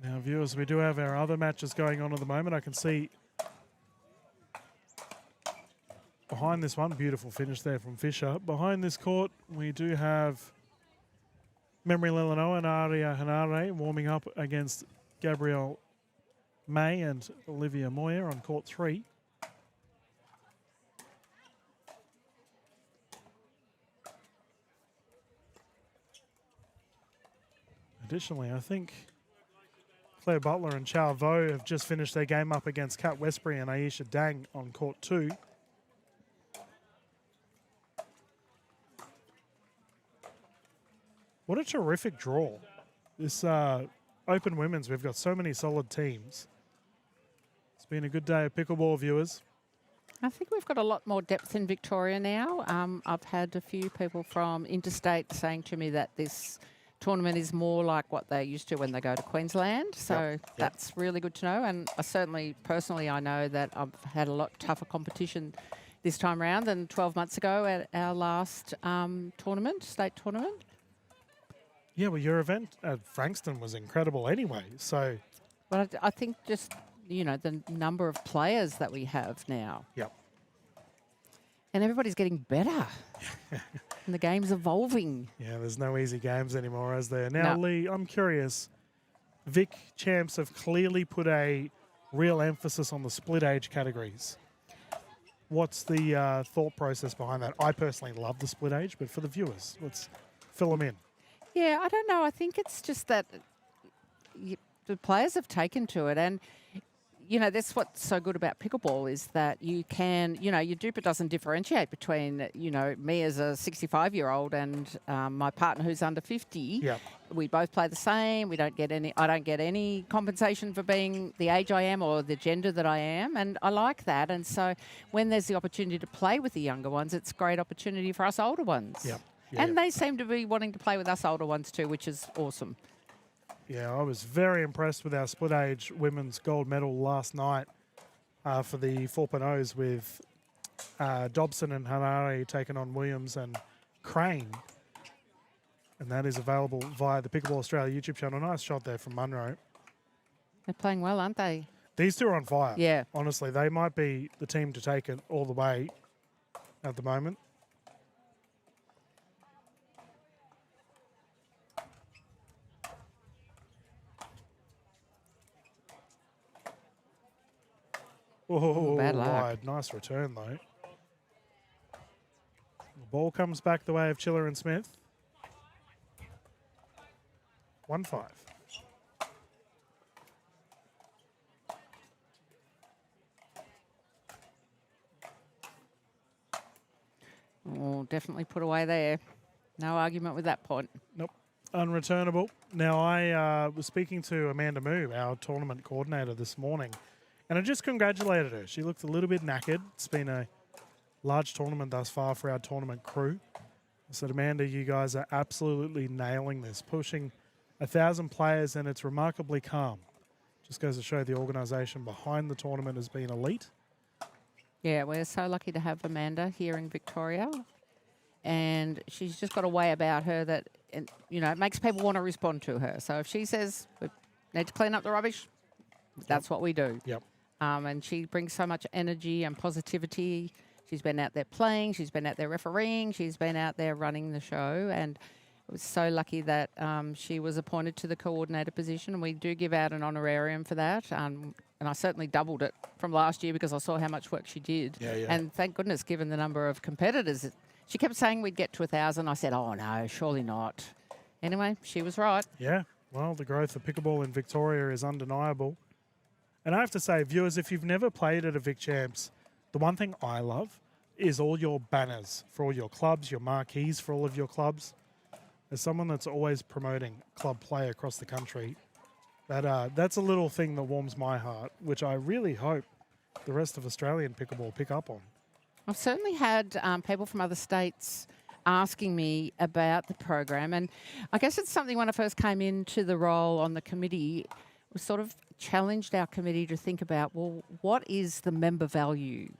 Now, viewers, we do have our other matches going on at the moment. I can see behind this one, beautiful finish there from Fisher. Behind this court, we do have Memory Lilino and Aria Hanare warming up against Gabrielle May and Olivia Moyer on court 3. Additionally, I think Claire Butler and Chow Vo have just finished their game up against Kat Westbury and Aisha Dang on court 2. What a terrific draw. This Open Women's, we've got so many solid teams. It's been a good day of pickleball, viewers. I think we've got a lot more depth in Victoria now. I've had a few people from interstate saying to me that this tournament is more like what they used to when they go to Queensland. So that's really good to know. And I certainly, personally, I know that I've had a lot tougher competition this time around than 12 months ago at our last tournament, state tournament. Yeah, well, your event at Frankston was incredible anyway, so... But I think just, you know, the number of players that we have now. Yep. And everybody's getting better. And the game's evolving. Yeah, there's no easy games anymore, is there? Now, Lee, I'm curious. Vic champs have clearly put a real emphasis on the split age categories. What's the thought process behind that? I personally love the split age, but for the viewers, let's fill them in. Yeah, I don't know. I think it's just that the players have taken to it. And, you know, that's what's so good about pickleball is that you can, you know, your duper doesn't differentiate between, you know, me as a 65-year-old and my partner who's under 50. Yep. We both play the same. I don't get any compensation for being the age I am or the gender that I am. And I like that. And so when there's the opportunity to play with the younger ones, it's a great opportunity for us older ones. Yep. Yeah. And they seem to be wanting to play with us older ones too, which is awesome. Yeah, I was very impressed with our split age women's gold medal last night for the 4.0s with Dobson and Hanare taking on Williams and Crane. And that is available via the Pickleball Australia YouTube channel. Nice shot there from Monroe. They're playing well, aren't they? These two are on fire. Yeah. Honestly, they might be the team to take it all the way at the moment. Oh, bad luck. wide. Nice return, though. The ball comes back the way of Chiller and Smith. 1-5. Oh, definitely put away there. No argument with that point. Nope. Unreturnable. Now, I was speaking to Amanda Moo, our tournament coordinator, this morning, and I just congratulated her. She looked a little bit knackered. It's been a large tournament thus far for our tournament crew. I said, Amanda, you guys are absolutely nailing this, pushing 1,000 players, and it's remarkably calm. Just goes to show the organisation behind the tournament has been elite. Yeah, we're so lucky to have Amanda here in Victoria. And she's just got a way about her that, you know, it makes people want to respond to her. So if she says we need to clean up the rubbish, that's what we do. Yep. And she brings so much energy and positivity. She's been out there playing. She's been out there refereeing. She's been out there running the show. And I was so lucky that she was appointed to the coordinator position. And we do give out an honorarium for that. And I certainly doubled it from last year because I saw how much work she did. Yeah, yeah. And thank goodness, given the number of competitors, she kept saying we'd get to 1,000. I said, oh, no, surely not. Anyway, she was right. Yeah. Well, the growth of pickleball in Victoria is undeniable. And I have to say, viewers, if you've never played at a Vic Champs, the one thing I love is all your banners for all your clubs, your marquees for all of your clubs. As someone that's always promoting club play across the country, that's a little thing that warms my heart, which I really hope the rest of Australian pickleball pick up on. I've certainly had people from other states asking me about the program. And I guess it's something when I first came into the role on the committee, we sort of challenged our committee to think about, well, what is the member value?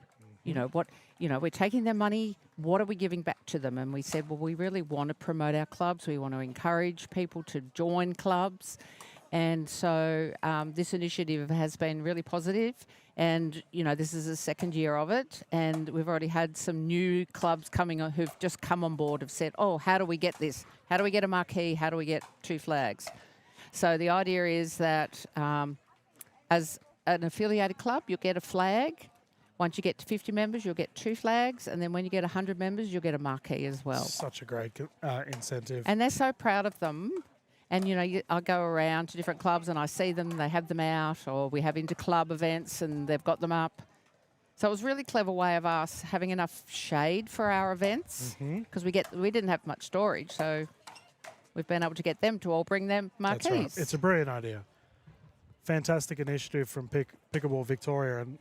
We're taking their money, what are we giving back to them? And we said, well, we really want to promote our clubs. We want to encourage people to join clubs. And so this initiative has been really positive. And, this is the second year of it. And we've already had some new clubs coming on who've just come on board, have said, oh, how do we get this? How do we get a marquee? How do we get 2 flags? So the idea is that as an affiliated club, you'll get a flag. Once you get to 50 members, you'll get 2 flags. And then when you get 100 members, you'll get a marquee as well. Such a great incentive. And they're so proud of them. And, I go around to different clubs and I see them, they have them out, or we have inter-club events and they've got them up. So it was a really clever way of us having enough shade for our events because we didn't have much storage. So we've been able to get them to all bring them marquees. That's right. It's a brilliant idea. Fantastic initiative from Pickleball Victoria. And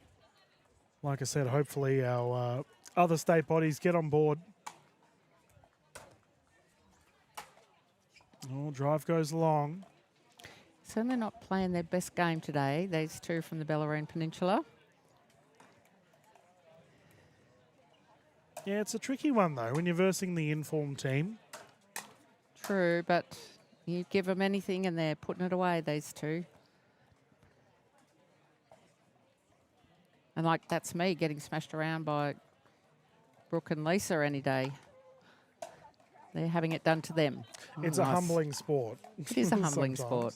like I said, hopefully our other state bodies get on board. Oh, drive goes long. Certainly not playing their best game today, these two from the Bellarine Peninsula. Yeah, it's a tricky one, though, when you're versing the informed team. True, but you give them anything and they're putting it away, these two. And, that's me getting smashed around by Brooke and Lisa any day. They're having it done to them. It's a humbling sport. It is a humbling sport.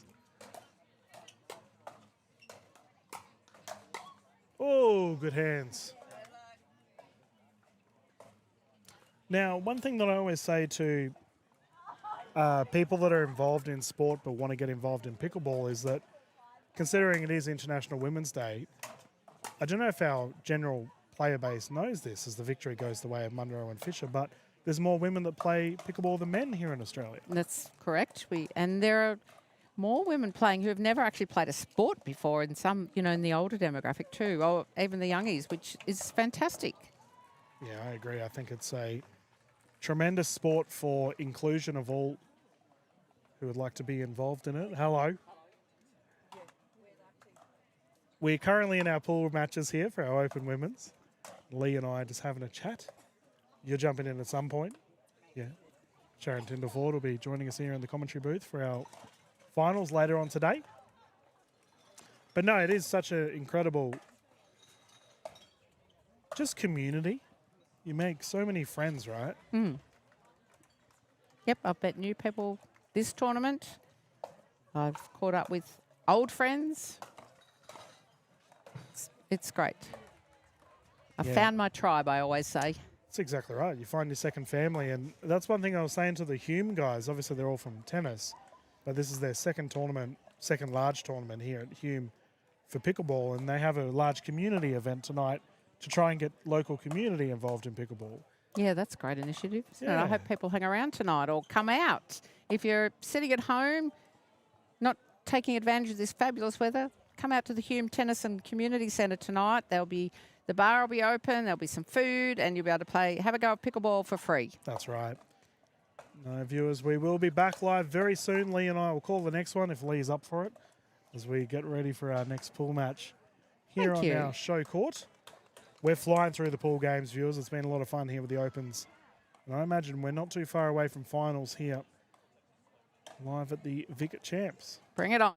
Oh, good hands. Now, one thing that I always say to people that are involved in sport but want to get involved in pickleball is that, considering it is International Women's Day, I don't know if our general player base knows this as the victory goes the way of Monroe and Fisher, but there's more women that play pickleball than men here in Australia. That's correct. And there are more women playing who have never actually played a sport before, in some, in the older demographic too, or even the youngies, which is fantastic. Yeah, I agree. I think it's a tremendous sport for inclusion of all who would like to be involved in it. Hello. We're currently in our pool matches here for our Open Women's. Lee and I are just having a chat. You're jumping in at some point. Yeah. Sharon Tinderford will be joining us here in the commentary booth for our finals later on today. But no, it is such an incredible just community. You make so many friends, right? Mm. Yep, I've met new people this tournament. I've caught up with old friends. It's great. I found my tribe, I always say. That's exactly right. You find your second family. And that's one thing I was saying to the Hume guys. Obviously, they're all from tennis. But this is their second large tournament here at Hume for pickleball. And they have a large community event tonight to try and get local community involved in pickleball. Yeah, that's a great initiative. Isn't it? Yeah. I hope people hang around tonight or come out. If you're sitting at home, not taking advantage of this fabulous weather, come out to the Hume Tennis and Community Centre tonight. The bar will be open, there'll be some food, and you'll be able to have a go at pickleball for free. That's right. No, viewers, we will be back live very soon. Lee and I will call the next one if Lee's up for it as we get ready for our next pool match here Thank on you. our show court. We're flying through the pool games, viewers. It's been a lot of fun here with the Opens. And I imagine we're not too far away from finals here live at the Vic Champs. Bring it on.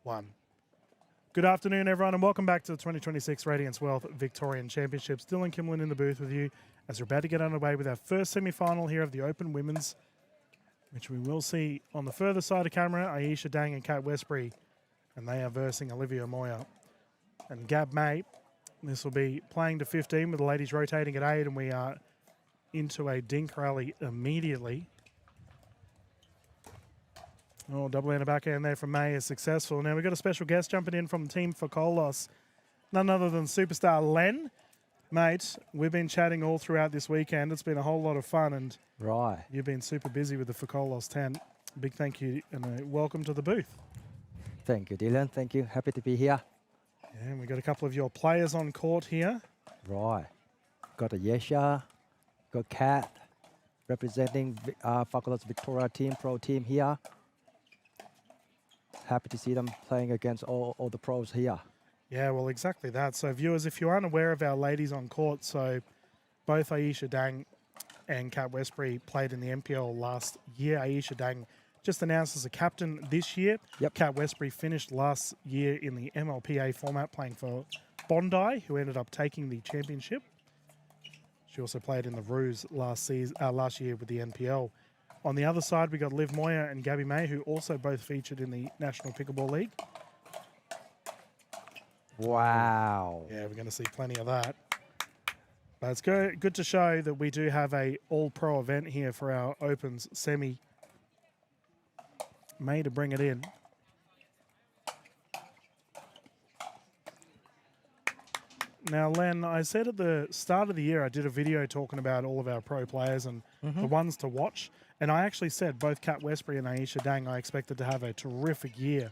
1. Good afternoon, everyone, and welcome back to the 2026 Radiance Wealth Victorian Championships. Dylan Kimlin in the booth with you as we're about to get underway with our first semi-final here of the Open Women's, which we will see on the further side of camera, Aisha Dang and Kat Westbury, and they are versing Olivia Moyer and Gab May. This will be playing to 15 with the ladies rotating at 8, and we are into a dink rally immediately. Oh, double and a backhand there from May is successful. Now we've got a special guest jumping in from Team Focolos, none other than superstar Len. Mate, we've been chatting all throughout this weekend. It's been a whole lot of fun, and you've been super busy with the Focolos 10. Big thank you and welcome to the booth. Thank you, Dylan. Thank you. Happy to be here. Yeah, and we've got a couple of your players on court here. Right. Got a Yesha, got Kat, representing Focolos Victoria team, pro team here. Happy to see them playing against all the pros here. Yeah, well, exactly that. So, viewers, if you aren't aware of our ladies on court, so both Aisha Dang and Kat Westbury played in the NPL last year. Aisha Dang just announced as a captain this year. Yep. Kat Westbury finished last year in the MLPA format playing for Bondi, who ended up taking the championship. She also played in the Roos last year with the NPL. On the other side, we got Liv Moyer and Gabby May, who also both featured in the National Pickleball League. Wow. Yeah, we're going to see plenty of that. But it's good to show that we do have a all-pro event here for our Opens semi. May to bring it in. Now, Len, I said at the start of the year, I did a video talking about all of our pro players and the ones to watch. And I actually said both Kat Westbury and Aisha Dang, I expected to have a terrific year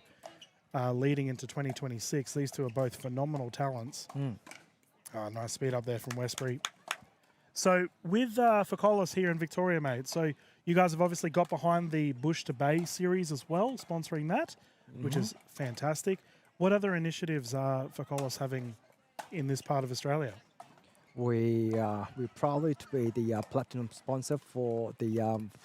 leading into 2026. These two are both phenomenal talents. Oh, nice speed up there from Westbury. So with Focolos here in Victoria, mate, so you guys have obviously got behind the Bush to Bay series as well, sponsoring that, which is fantastic. What other initiatives are Focolos having in this part of Australia? We're proud to be the platinum sponsor for the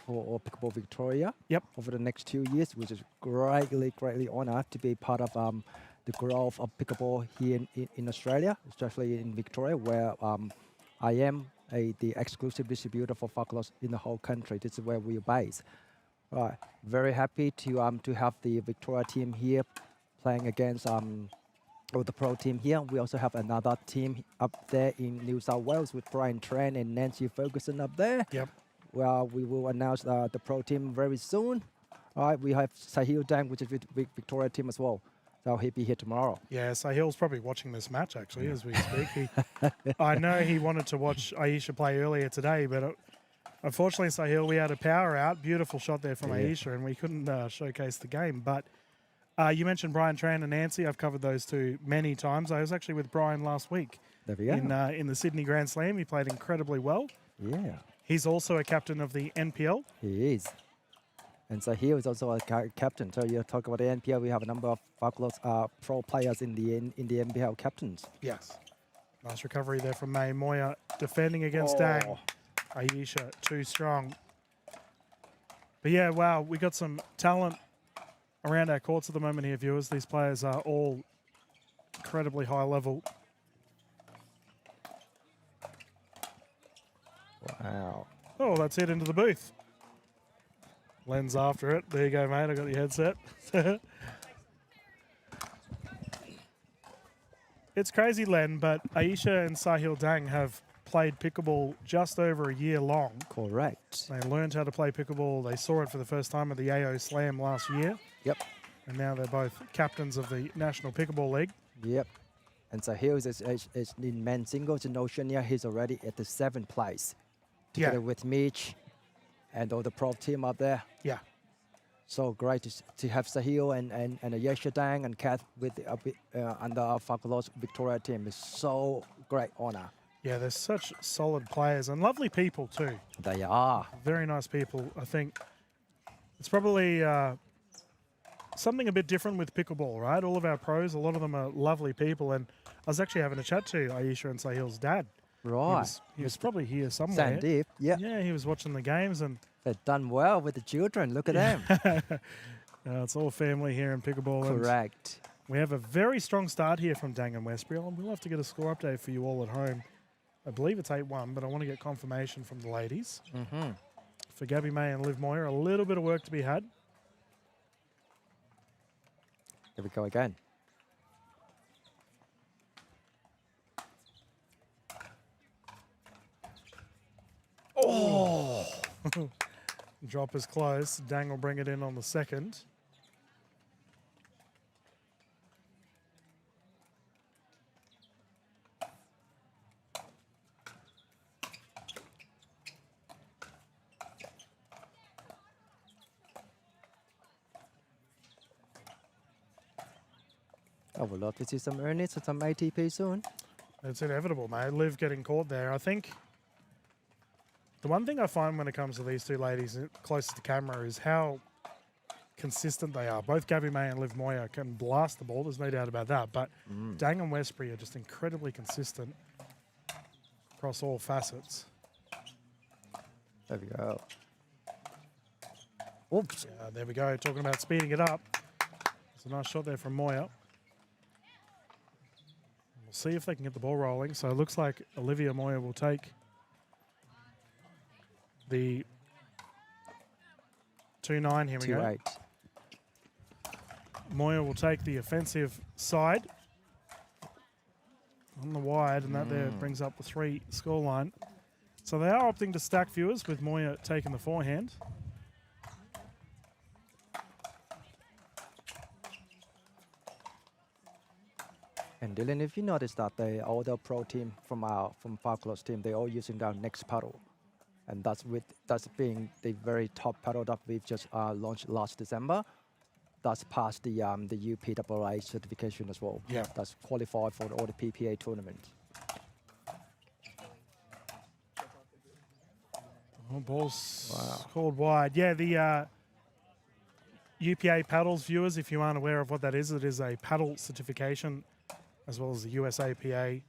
for Pickleball Victoria. Yep. Over the next 2 years, which is greatly honoured to be part of the growth of pickleball here in Australia, especially in Victoria, where I am the exclusive distributor for Focolos in the whole country. This is where we are based. Right. Very happy to have the Victoria team here playing against the pro team here. We also have another team up there in New South Wales with Brian Tran and Nancy Ferguson up there. Yep. Well, we will announce the pro team very soon. All right, we have Sahil Dang, which is with Victoria team as well. So he'll be here tomorrow. Yeah, Sahil's probably watching this match, actually, as we speak. I know he wanted to watch Aisha play earlier today, but unfortunately, Sahil, we had a power out. Beautiful shot there from Aisha, and we couldn't showcase the game. But you mentioned Brian Tran and Nancy. I've covered those two many times. I was actually with Brian last week in the Sydney Grand Slam. He played incredibly well. Yeah. He's also a captain of the NPL. He is. And so he was also a captain. So you talk about the NPL, we have a number of Focolos pro players in the NPL captains. Yes. Nice recovery there from May. Moyer defending against Dang. Aisha too strong. But yeah, wow, we got some talent around our courts at the moment here, viewers. These players are all incredibly high level. Wow. Oh, that's it into the booth. Len's after it. There you go, mate. I got your headset. It's crazy, Len, but Aisha and Sahil Dang have played pickleball just over a year long. Correct. They learned how to play pickleball. They saw it for the first time at the AO Slam last year. Yep. And now they're both captains of the National Pickleball League. Yep. And so he is in men's singles in Oceania. He's already at the 7th place. Together with Mitch and all the pro team up there. Yeah. So great to have Sahil and Yesha Dang and Kath with under our Focolos Victoria team. It's so great honor. Yeah, they're such solid players and lovely people too. They are. Very nice people. I think it's probably something a bit different with pickleball, right? All of our pros, a lot of them are lovely people. And I was actually having a chat to Aisha and Sahil's dad. Right. He was probably here somewhere. Sandeep, yeah. Yeah, he was watching the games and they've done well with the children. Look at them. It's all family here in pickleball. and Correct. We have a very strong start here from Dang and Westbury. We'll have to get a score update for you all at home. I believe it's 8-1, but I want to get confirmation from the ladies. For Gabby May and Liv Moyer, a little bit of work to be had. Here we go again. Oh! Drop is close. Dang will bring it in on the second. I would love to see some earnings and some ATP soon. It's inevitable, mate. Liv getting caught there. I think the one thing I find when it comes to these two ladies closest to camera is how consistent they are. Both Gabby May and Liv Moyer can blast the ball. There's no doubt about that. But Dang and Westbury are just incredibly consistent across all facets. There we go. Oops. There we go. Talking about speeding it up. It's a nice shot there from Moyer. We'll see if they can get the ball rolling. So it looks like Olivia Moyer will take the 2-9. Here we go. 2-8. Moyer will take the offensive side on the wide, and that there brings up the 3 scoreline. So they are opting to stack, viewers, with Moyer taking the forehand. And Dylan, if you notice that all the pro team from Falklands team, they're all using their next paddle, and that's being the very top paddle that we've just launched last December. That's passed the UPAA certification as well. Yeah, that's qualified for all the PPA tournaments. Oh, ball's called wide. Yeah, the UPA paddles, viewers, if you aren't aware of what that is, it is a paddle certification, as well as the USAPA.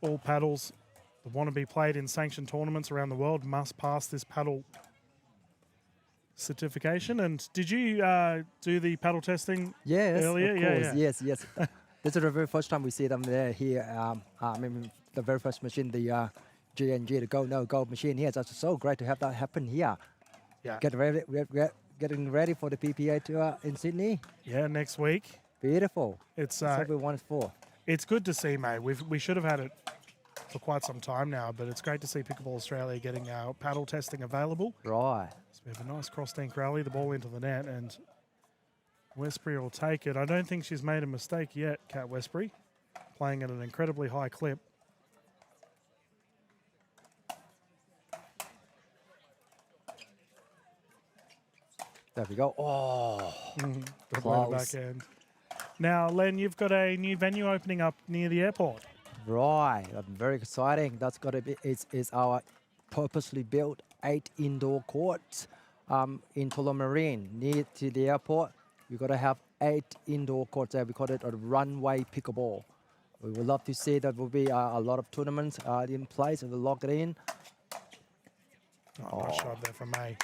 All paddles that want to be played in sanctioned tournaments around the world must pass this paddle certification. And did you do the paddle testing earlier? Of course. Yes. This is the very first time we see them there here. I mean, the very first machine, the G&G, the Go No Go machine here. It's so great to have that happen here. Yeah. Getting ready for the PPA tour in Sydney. Yeah, next week. Beautiful. It's That's what we want it for. It's good to see, mate. We should have had it for quite some time now, but it's great to see Pickleball Australia getting our paddle testing available. Right. So we have a nice cross-tank rally, the ball into the net, and Westbury will take it. I don't think she's made a mistake yet, Kat Westbury, playing at an incredibly high clip. There we go. Oh, Close. Backhand. Now, Len, you've got a new venue opening up near the airport. Right. Very exciting. That's got to be. It's our purposely built 8 indoor courts in Tullamarine near to the airport. We've got to have 8 indoor courts there. We call it a runway pickleball. We would love to see that will be a lot of tournaments in place, and we'll lock it in. Nice shot there from May.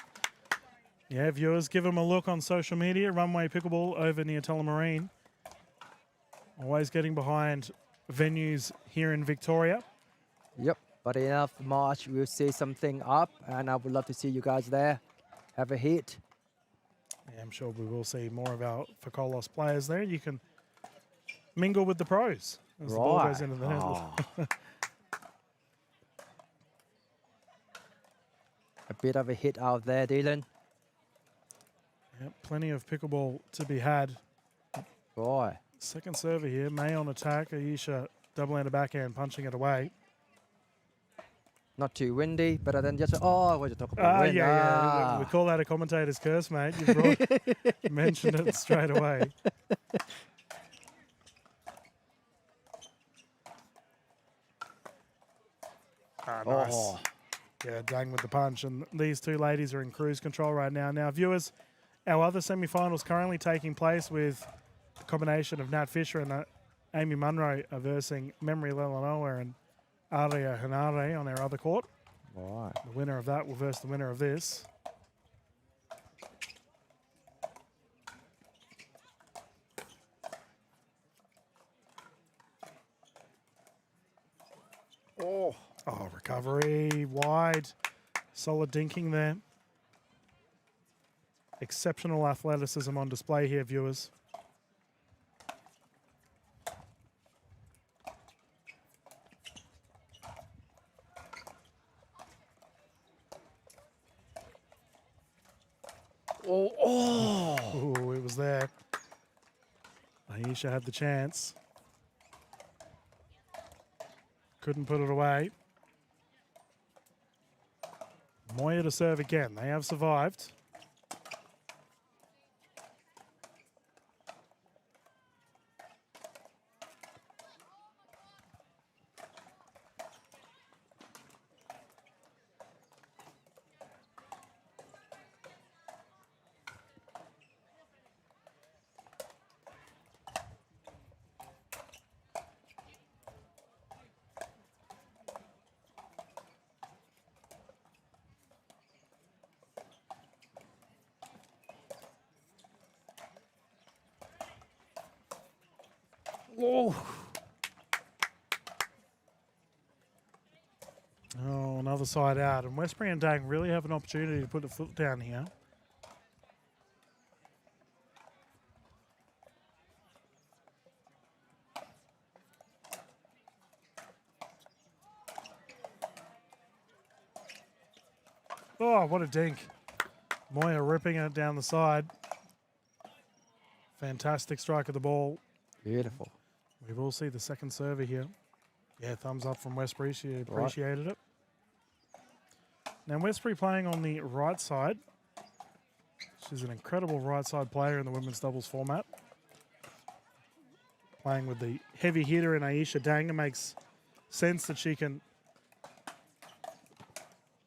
Yeah, viewers, give them a look on social media. Runway Pickleball over near Tullamarine. Always getting behind venues here in Victoria. Yep, but enough March, we'll see something up, and I would love to see you guys there. Have a hit. Yeah, I'm sure we will see more of our Fakolos players there. You can mingle with the pros as the ball goes into the net. A bit of a hit out there, Dylan. Yep, plenty of pickleball to be had. Boy. Second server here, May on attack. Aisha double-handed backhand, punching it away. Not too windy, but then just, what you talk about wind. Yeah. We call that a commentator's curse, mate. You mentioned it straight away. Nice. Oh. Yeah, Dang with the punch. And these two ladies are in cruise control right now. Now, viewers, our other semi-finals currently taking place with the combination of Nat Fisher and Amy Monroe are versing Memory Lelanoa and Aria Hanare on our other court. All right. The winner of that will verse the winner of this. Oh, Oh, recovery, wide. Solid dinking there. Exceptional athleticism on display here, viewers. Oh, it was there. Aisha had the chance. Couldn't put it away. Moyer to serve again. They have survived. oh. Oh, another side out. And Westbury and Dang really have an opportunity to put a foot down here. Oh, what a dink. Moyer ripping it down the side. Fantastic strike of the ball. Beautiful. We will see the second server here. Yeah, thumbs up from Westbury. She appreciated it. Now, Westbury playing on the right side. She's an incredible right side player in the women's doubles format. Playing with the heavy hitter in Aisha Dang. It makes sense that she can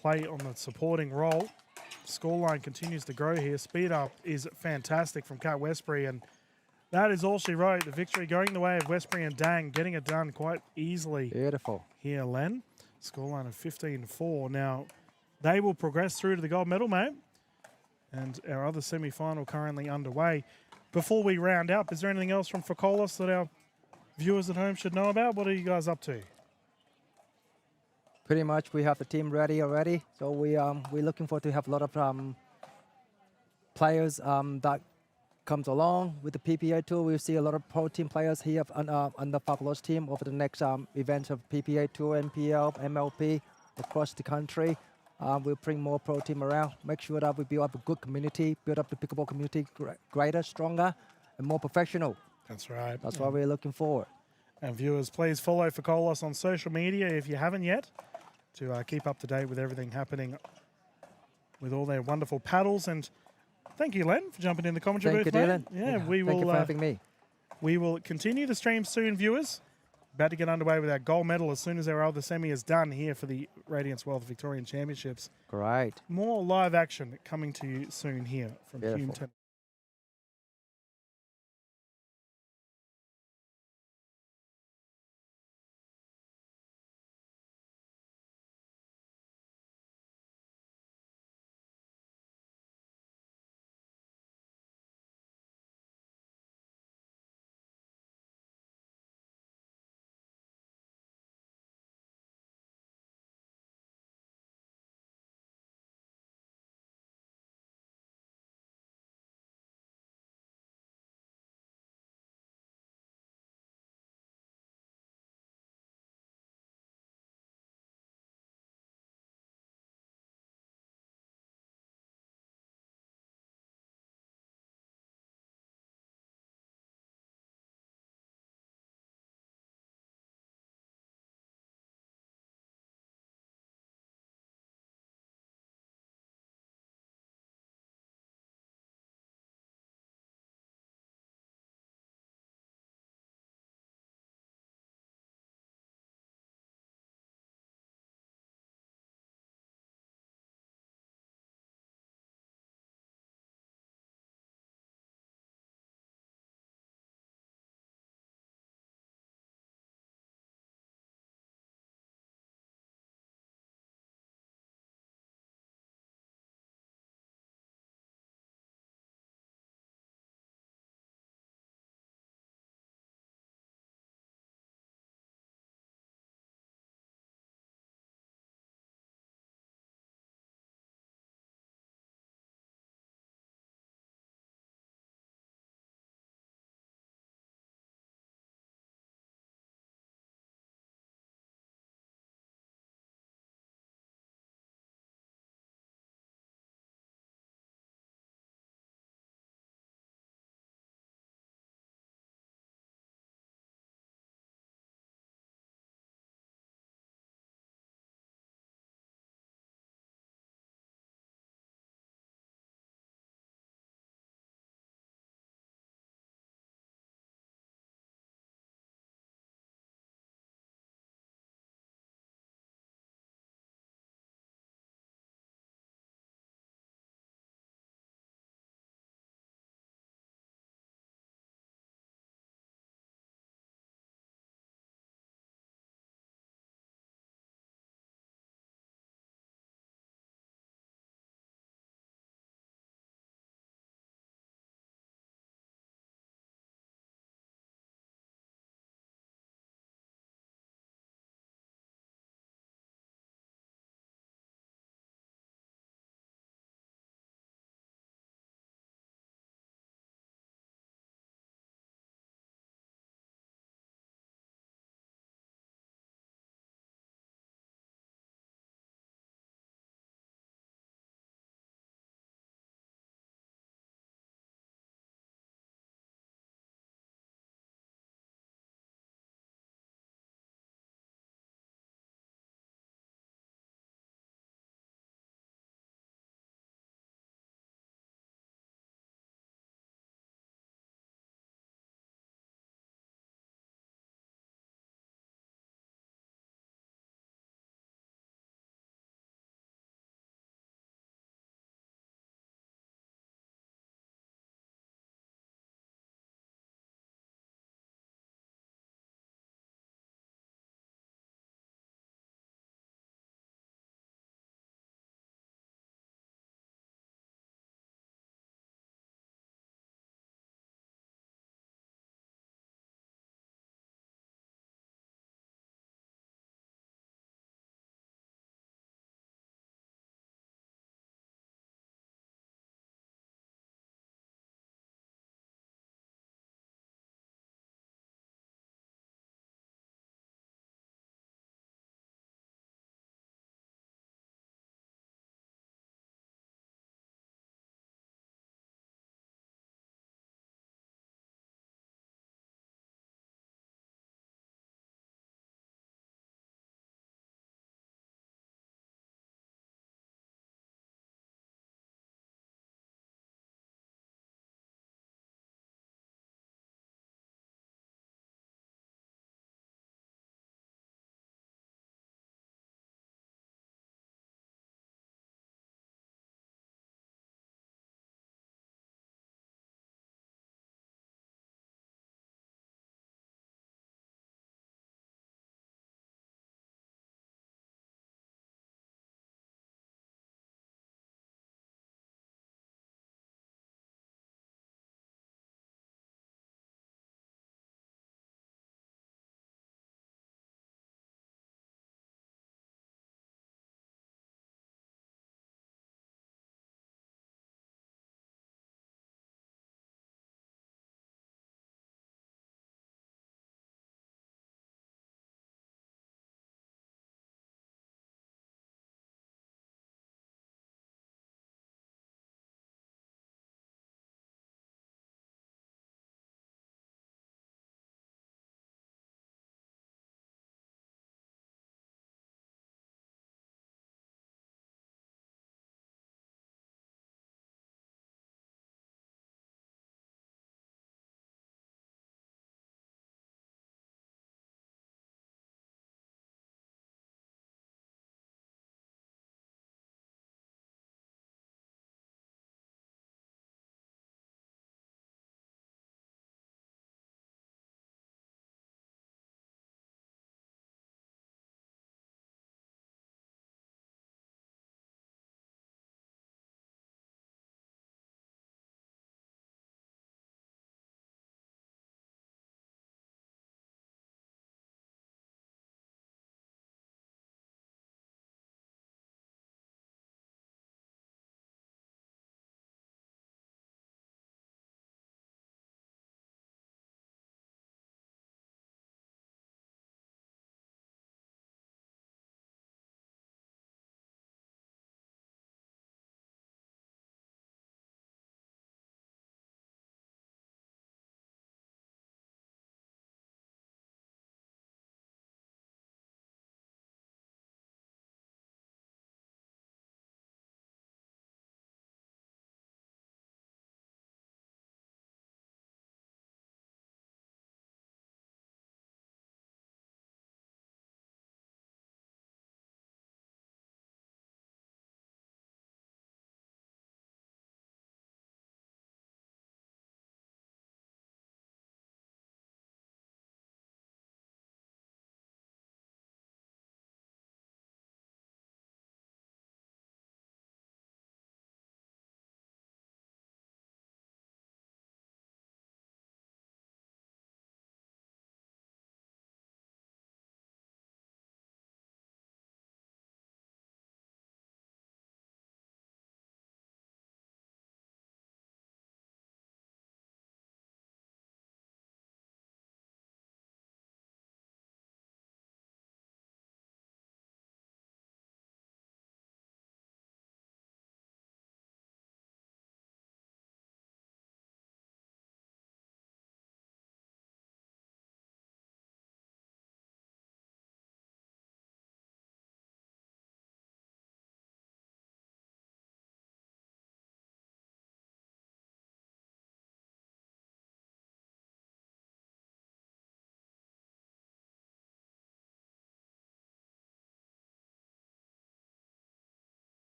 play on the supporting role. Scoreline continues to grow here. Speed up is fantastic from Kat Westbury, and that is all she wrote. The victory going the way of Westbury and Dang, getting it done quite easily. Beautiful. Here, Len. Scoreline of 15-4. Now, they will progress through to the gold medal, mate. And our other semi-final currently underway. Before we round up, is there anything else from Focolis that our viewers at home should know about? What are you guys up to? Pretty much, we have the team ready already. So we're looking forward to have a lot of players that comes along with the PPA tour. We'll see a lot of pro team players here on the Focolis team over the next events of PPA tour, NPL, MLP across the country. We'll bring more pro team around. Make sure that we build up a good community, build up the pickleball community greater, stronger, and more professional. That's right. That's what we're looking for. And viewers, please follow Focolis on social media if you haven't yet, to keep up to date with everything happening with all their wonderful paddles. And thank you, Len, for jumping in the commentary Thank booth, you, mate. Dylan. Yeah, we will. Thank you for having me. We will continue the stream soon, viewers. About to get underway with our gold medal as soon as our other semi is done here for the Radiance World Victorian Championships. Great. More live action coming to you soon here from Hume Beautiful. Tennis.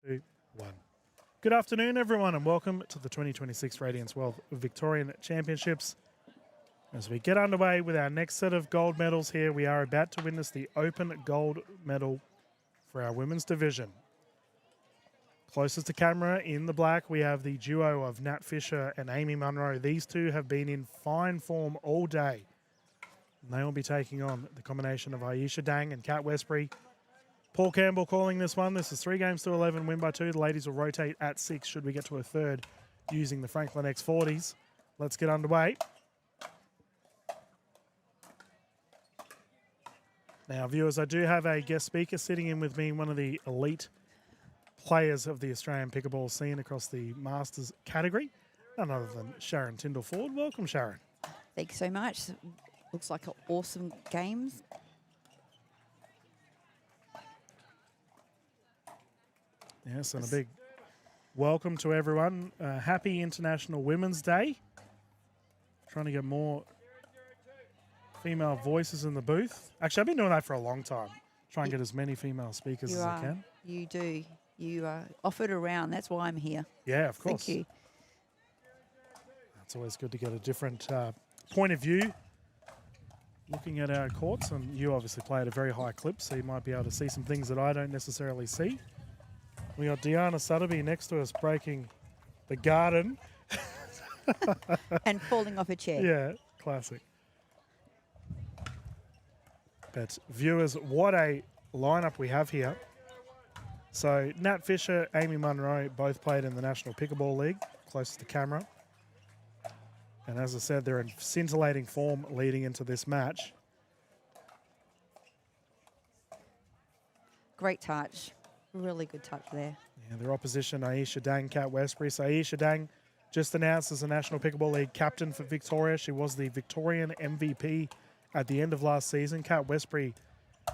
2, 1. Good afternoon, everyone, and welcome to the 2026 Radiance World Victorian Championships. As we get underway with our next set of gold medals here, we are about to witness the open gold medal for our women's division. Closest to camera in the black, we have the duo of Nat Fisher and Amy Monroe. These two have been in fine form all day. And they will be taking on the combination of Aisha Dang and Kat Westbury. Paul Campbell calling this one. This is 3 games to 11, win by 2. The ladies will rotate at 6 should we get to a third using the Franklin X40s. Let's get underway. Now, viewers, I do have a guest speaker sitting in with me, one of the elite players of the Australian pickleball scene across the Masters category, none other than Sharon Tyndall-Ford. Welcome, Sharon. Thank you so much. Looks like an awesome games. Yes, and a big welcome to everyone. Happy International Women's Day. Trying to get more female voices in the booth. Actually, I've been doing that for a long time. Try and get as many female speakers as I can. You do. You offered around. That's why I'm here. Yeah, of course. Thank you. It's always good to get a different point of view looking at our courts. And you obviously play at a very high clip, so you might be able to see some things that I don't necessarily see. We got Deanna Sutterby next to us breaking the garden. And falling off a chair. Yeah, classic. But viewers, what a lineup we have here. So Nat Fisher, Amy Monroe both played in the National Pickleball League, closest to camera. And as I said, they're in scintillating form leading into this match. Great touch. Really good touch there. Yeah, their opposition, Aisha Dang, Kat Westbury. So Aisha Dang just announced as a National Pickleball League captain for Victoria. She was the Victorian MVP at the end of last season. Kat Westbury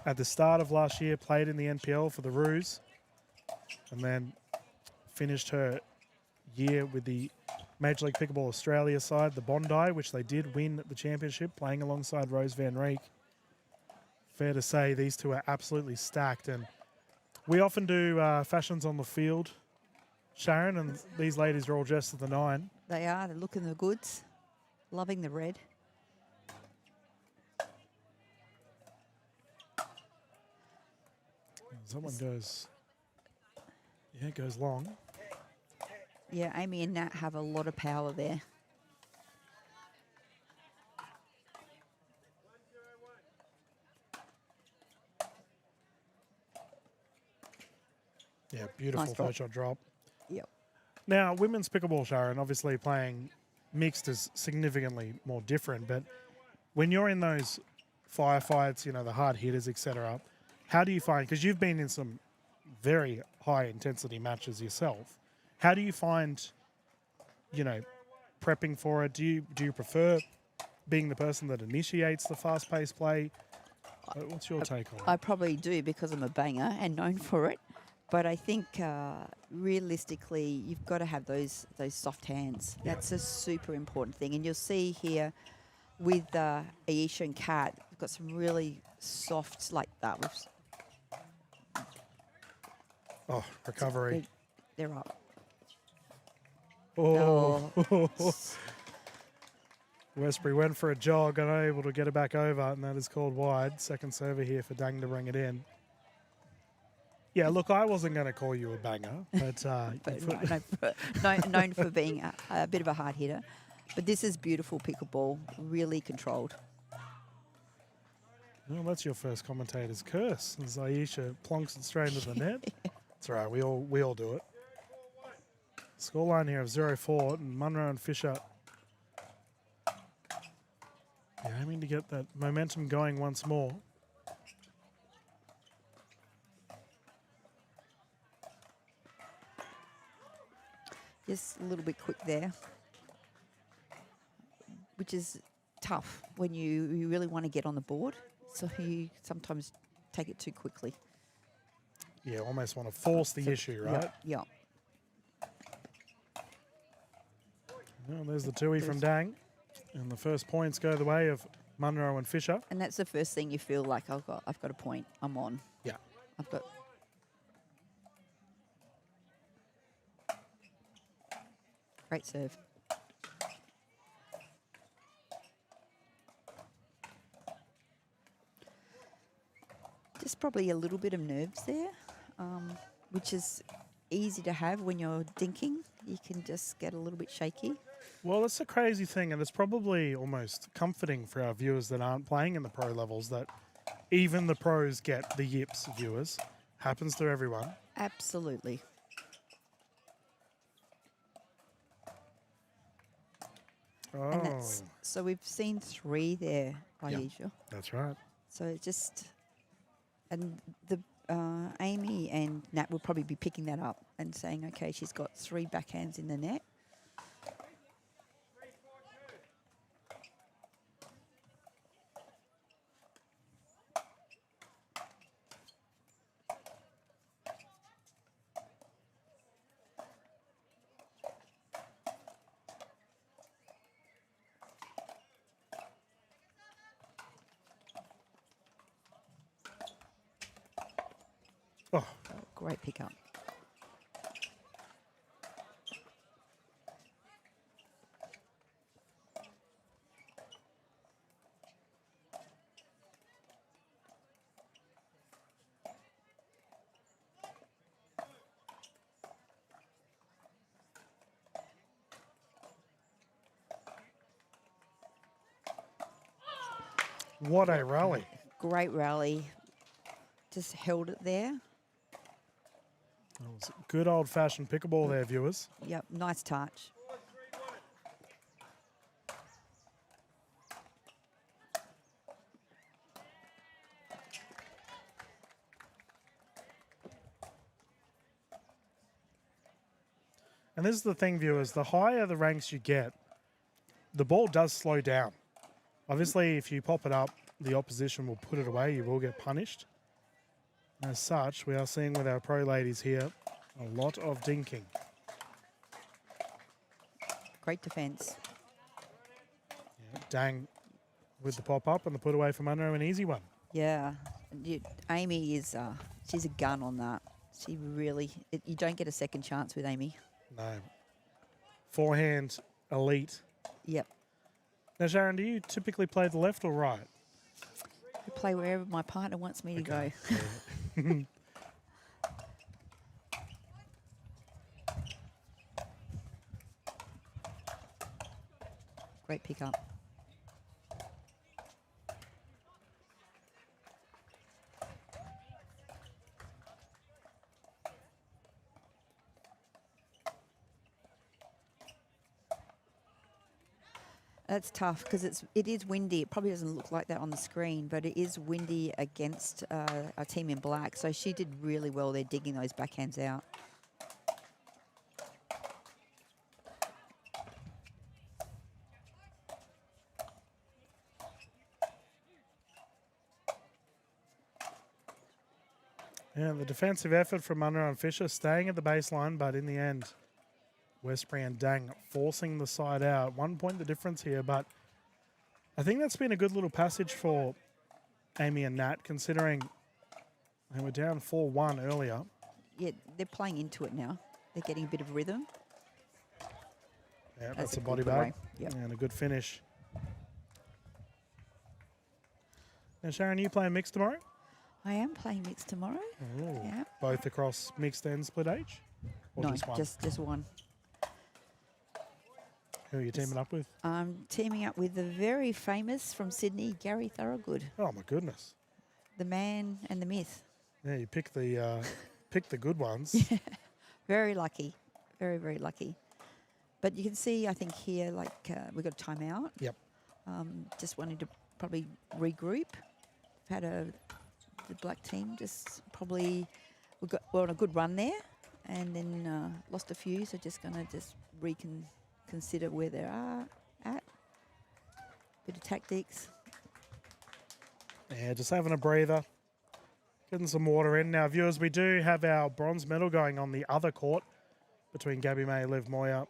at the start of last year played in the NPL for the Roos and then finished her year with the Major League Pickleball Australia side, the Bondi, which they did win the championship, playing alongside Rose Van Reek. Fair to say these two are absolutely stacked, and we often do fashions on the field, Sharon, and these ladies are all dressed to the 9. They are. They're looking the goods. Loving the red. That one goes, yeah, it goes long. Yeah, Amy and Nat have a lot of power there. Yeah, beautiful Nice third shot drop. Yep. Now, women's pickleball, Sharon, obviously playing mixed is significantly more different, but when you're in those firefights, you know, the hard hitters, etc., how do you find, because you've been in some very high intensity matches yourself, how do you find, you know, prepping for it? Do you prefer being the person that initiates the fast-paced play? What's your take on it? I probably do because I'm a banger and known for it. But I think realistically, you've got to have those soft hands. That's a super important thing. And you'll see here with Aisha and Kat, we've got some really soft like that. Oh, recovery. They're up. Oh. Oh. Westbury went for a jog, unable to get it back over, and that is called wide. Second server here for Dang to bring it in. Yeah, look, I wasn't going to call you a banger, but, known for being a bit of a hard hitter. But this is beautiful pickleball, really controlled. Well, that's your first commentator's curse, as Aisha plonks it straight into the net. That's all right, we all do it. Scoreline here of 0-4, and Monroe and Fisher aiming to get that momentum going once more. Just a little bit quick there, which is tough when you really want to get on the board. So you sometimes take it too quickly. Yeah, almost want to force the issue, right? Yeah. Well, there's the two-way from Dang. And the first points go the way of Monroe and Fisher. And that's the first thing you feel like, I've got a point. I'm on. Yeah. I've got. Great serve. Just probably a little bit of nerves there, which is easy to have when you're dinking. You can just get a little bit shaky. Well, it's a crazy thing, and it's probably almost comforting for our viewers that aren't playing in the pro levels that even the pros get the yips, viewers. Happens to everyone. Absolutely. Oh, And that's, so we've seen 3 there by Asia. that's right. So it just, and the Amy and Nat will probably be picking that up and saying, okay, she's got 3 backhands in the net. Oh, Great pickup. what a rally. Great rally. Just held it there. That was good old-fashioned pickleball there, viewers. Yep, nice touch. And this is the thing, viewers, the higher the ranks you get, the ball does slow down. Obviously, if you pop it up, the opposition will put it away. You will get punished. As such, we are seeing with our pro ladies here a lot of dinking. Great defence. Yeah, Dang with the pop-up and the put away from Monroe, an easy one. Yeah. Amy is, she's a gun on that. She really, you don't get a second chance with Amy. No. Forehand, elite. Yep. Now, Sharon, do you typically play the left or right? I play wherever my partner wants me to go. Great pickup. That's tough because it is windy. It probably doesn't look like that on the screen, but it is windy against our team in black. So she did really well there digging those backhands out. Yeah, the defensive effort from Monroe and Fisher staying at the baseline, but in the end, Westbury and Dang forcing the side out. 1 point the difference here, but I think that's been a good little passage for Amy and Nat, considering they were down 4-1 earlier. Yeah, they're playing into it now. They're getting a bit of rhythm. Yeah, that's a good body put bag away. Yep. and a good finish. Now, Sharon, are you playing mixed tomorrow? I am playing mixed tomorrow. Ooh. Yeah. Both across mixed and split H? Or No, just one? just one. Who are you teaming up with? I'm teaming up with the very famous from Sydney, Gary Thorogood, Oh, my goodness. the man and the myth. Yeah, you pick the good ones. Very lucky. Very, very lucky. But you can see, I think here, like we've got a timeout. Yep. Just wanting to probably regroup. Had the black team just probably, we're on a good run there and then lost a few. So just going to just reconsider where they are at. Bit of tactics. Yeah, just having a breather. Getting some water in. Now, viewers, we do have our bronze medal going on the other court between Gabby May, Liv Moyer,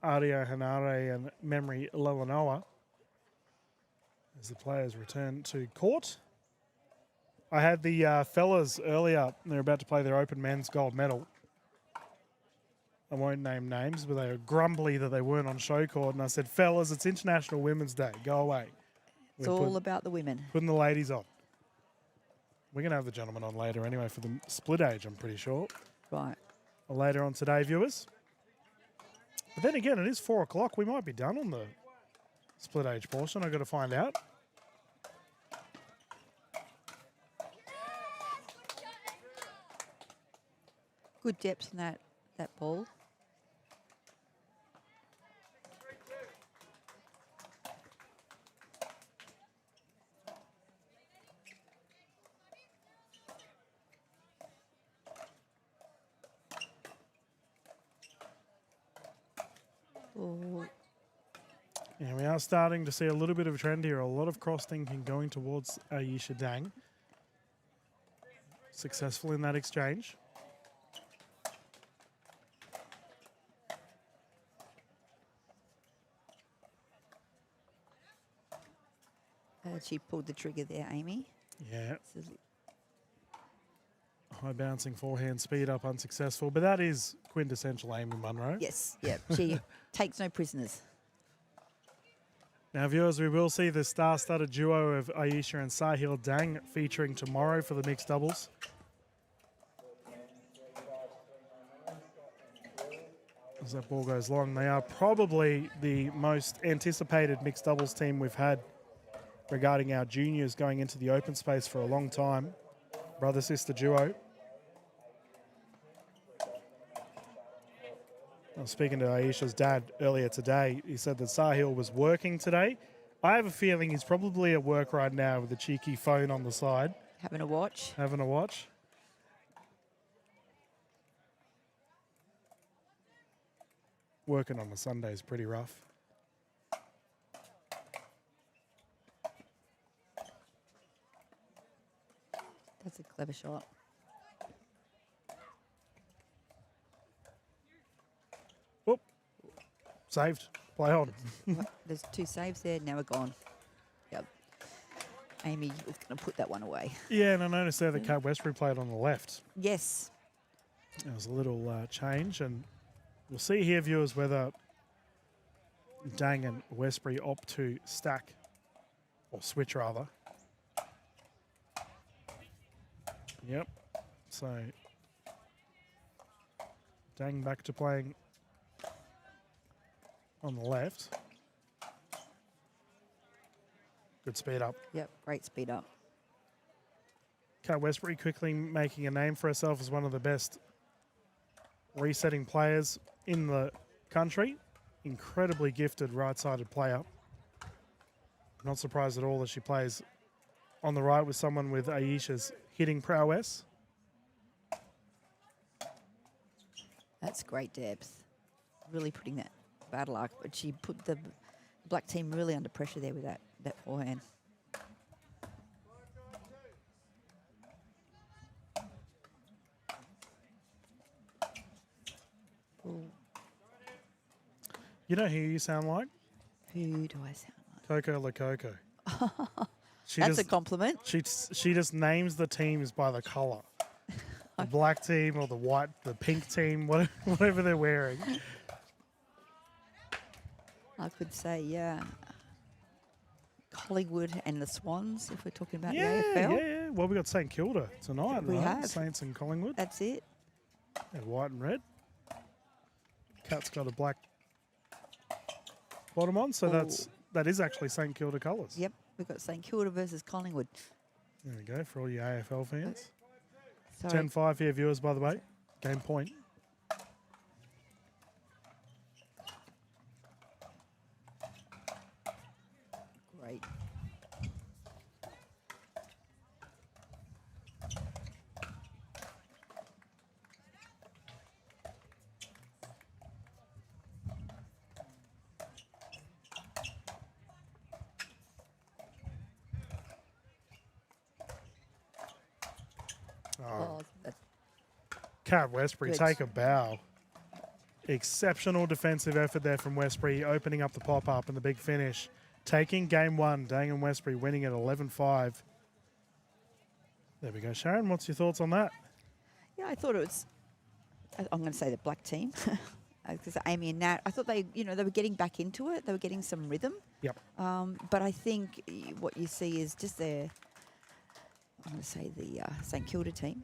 Aria Hanare and Memory Lelanoa as the players return to court. I had the fellas earlier. They're about to play their open men's gold medal. I won't name names, but they were grumbly that they weren't on show court. And I said, fellas, it's International Women's Day. Go away. It's all about the women. Putting the ladies on. We're going to have the gentlemen on later anyway for the split age, I'm pretty sure. Right. Or later on today, viewers. But then again, it is 4 o'clock. We might be done on the split age portion. I've got to find out. Good depth in that ball. Oh, Yeah, we are starting to see a little bit of a trend here. A lot of cross-thinking going towards Ayesha Dang. Successful in that exchange. she pulled the trigger there, Amy. Yeah, So high bouncing forehand, speed up, unsuccessful. But that is quintessential Amy Monroe. yes, yeah, she takes no prisoners. Now, viewers, we will see the star-studded duo of Ayesha and Sahil Dang featuring tomorrow for the mixed doubles. As that ball goes long, they are probably the most anticipated mixed doubles team we've had regarding our juniors going into the open space for a long time. Brother-sister duo. I was speaking to Ayesha's dad earlier today. He said that Sahil was working today. I have a feeling he's probably at work right now with a cheeky phone on the side. Having a watch. Having a watch. Working on a Sunday is pretty rough. That's a clever shot. Whoop. Saved. Play on. There's 2 saves there. Now we're gone. Yep. Amy was going to put that one away. Yeah, and I noticed there that Kat Westbury played on the left. Yes. There was a little change, and we'll see here, viewers, whether Dang and Westbury opt to stack, or switch rather. Yep. So Dang back to playing on the left. Good speed up. Yep. Great speed up. Kat Westbury quickly making a name for herself as one of the best resetting players in the country. Incredibly gifted right-sided player. Not surprised at all that she plays on the right with someone with Ayesha's hitting prowess. That's great depth. Really putting that battle arc, but she put the black team really under pressure there with that forehand. Ooh, You know who you sound like? who do I sound like? Coco Lococo. That's a compliment. She just names the teams by the colour. The black team or the white, the pink team, whatever they're wearing. I could say, yeah. Collingwood and the Swans, if we're talking about Yeah, the AFL. yeah. Well, we got St Kilda tonight, We right? have. Saints and Collingwood. That's it. And white and red. Cat's got a black bottom on, so that is actually St Kilda colours. Yep, we've got St Kilda versus Collingwood. There we go for all you AFL fans. Sorry. 10-5 here, viewers, by the way. Game point. Great. Oh, that's Kat Westbury, Good. take a bow. Exceptional defensive effort there from Westbury, opening up the pop-up and the big finish. Taking game one, Dang and Westbury winning at 11-5. There we go. Sharon, what's your thoughts on that? yeah. I thought it I'm going to say the black team, because Amy and Nat, I thought they were getting back into it. They were getting some rhythm. Yep. But I think what you see is just I'm going to say the St Kilda team,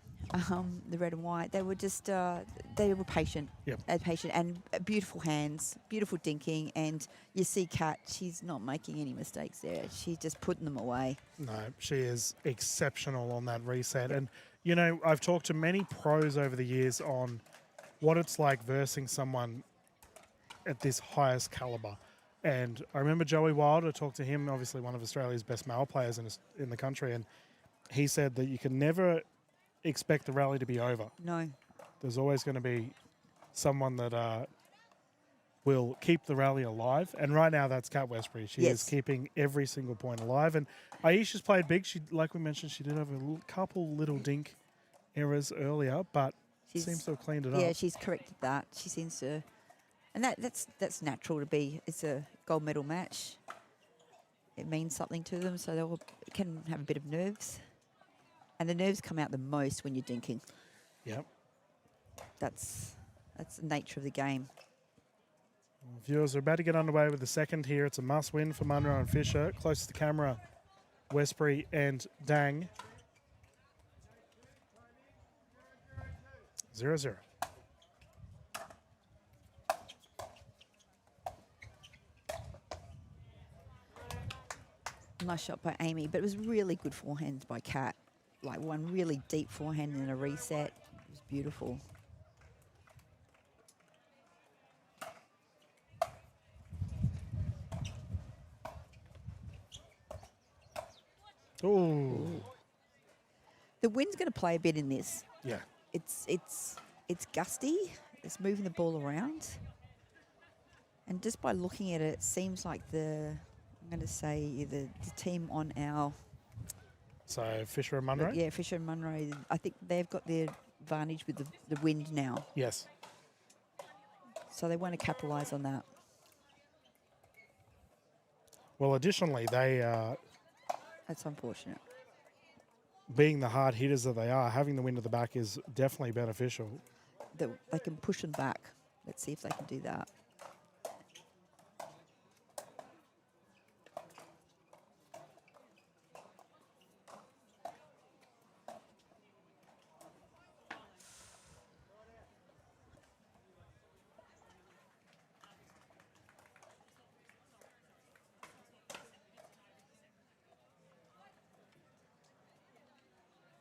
the red and white. They were just they were patient. Yep. Patient and beautiful hands, beautiful dinking, and you see Kat. She's not making any mistakes there. She's just putting them away. No, she is exceptional on that reset. And, you know, I've talked to many pros over the years on what it's like versing someone at this highest caliber. And I remember Joey Wilder, talked to him, obviously one of Australia's best male players in the country, and he said that you can never expect the rally to be over. No. There's always going to be someone that will keep the rally alive. And right now, that's Kat Westbury. She is keeping every single point alive. And Aisha's played big. She, like we mentioned, she did have a couple little dink errors earlier, but seems to have cleaned it up. Yeah, she's corrected that. She seems to, and that's natural to be. It's a gold medal match. It means something to them, so they can have a bit of nerves. And the nerves come out the most when you're dinking. Yep. That's the nature of the game. Viewers are about to get underway with the second here. It's a must-win for Monroe and Fisher. Close to the camera, Westbury and Dang. 0-0. Nice shot by Amy, but it was really good forehand by Kat. Like one really deep forehand and a reset. It was beautiful. Ooh. The wind's going to play a bit in this. Yeah. It's gusty. It's moving the ball around. And just by looking at it, it seems like I'm going to say the team on our... So Fisher and Monroe? Yeah, Fisher and Monroe. I think they've got their advantage with the wind now. Yes. So they want to capitalise on that. Well, additionally, they, That's unfortunate. being the hard hitters that they are, having the wind at the back is definitely beneficial. They can push them back. Let's see if they can do that.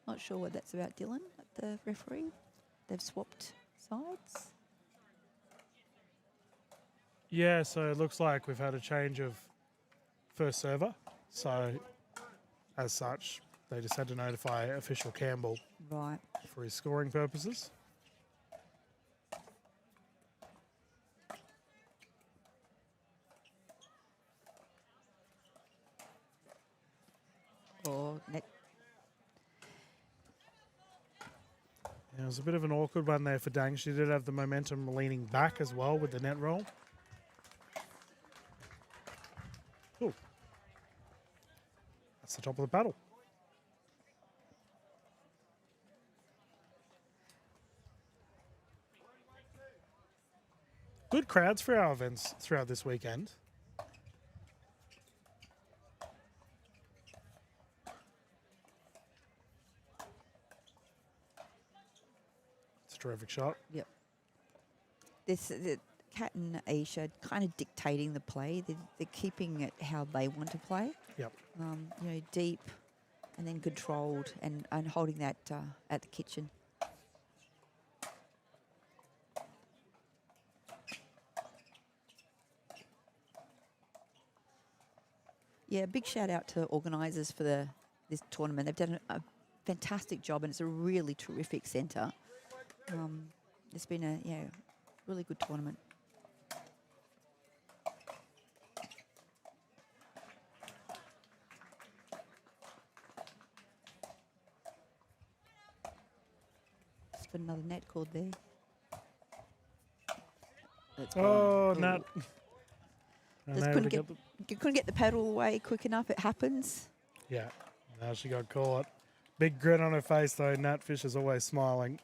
Not sure what that's about, Dylan, the referee. They've swapped sides. Yeah, so it looks like we've had a change of first server. So, as such, they just had to notify official Campbell Right. for his scoring purposes. Or net. Yeah, it was a bit of an awkward one there for Dang. She did have the momentum leaning back as well with the net roll. Ooh. That's the top of the paddle. Good crowds for our events throughout this weekend. It's a terrific shot. Yep. The Kat and Aisha kind of dictating the play. They're keeping it how they want to play. Yep. Deep and then controlled and holding that at the kitchen. Yeah, big shout out to organisers for this tournament. They've done a fantastic job, and it's a really terrific centre. It's been a really good tournament. Just got another net called there. That's Oh, gone. Nat. Just couldn't get the paddle away quick enough. It happens. Yeah, now she got caught. Big grin on her face, though. Nat Fisher's always smiling.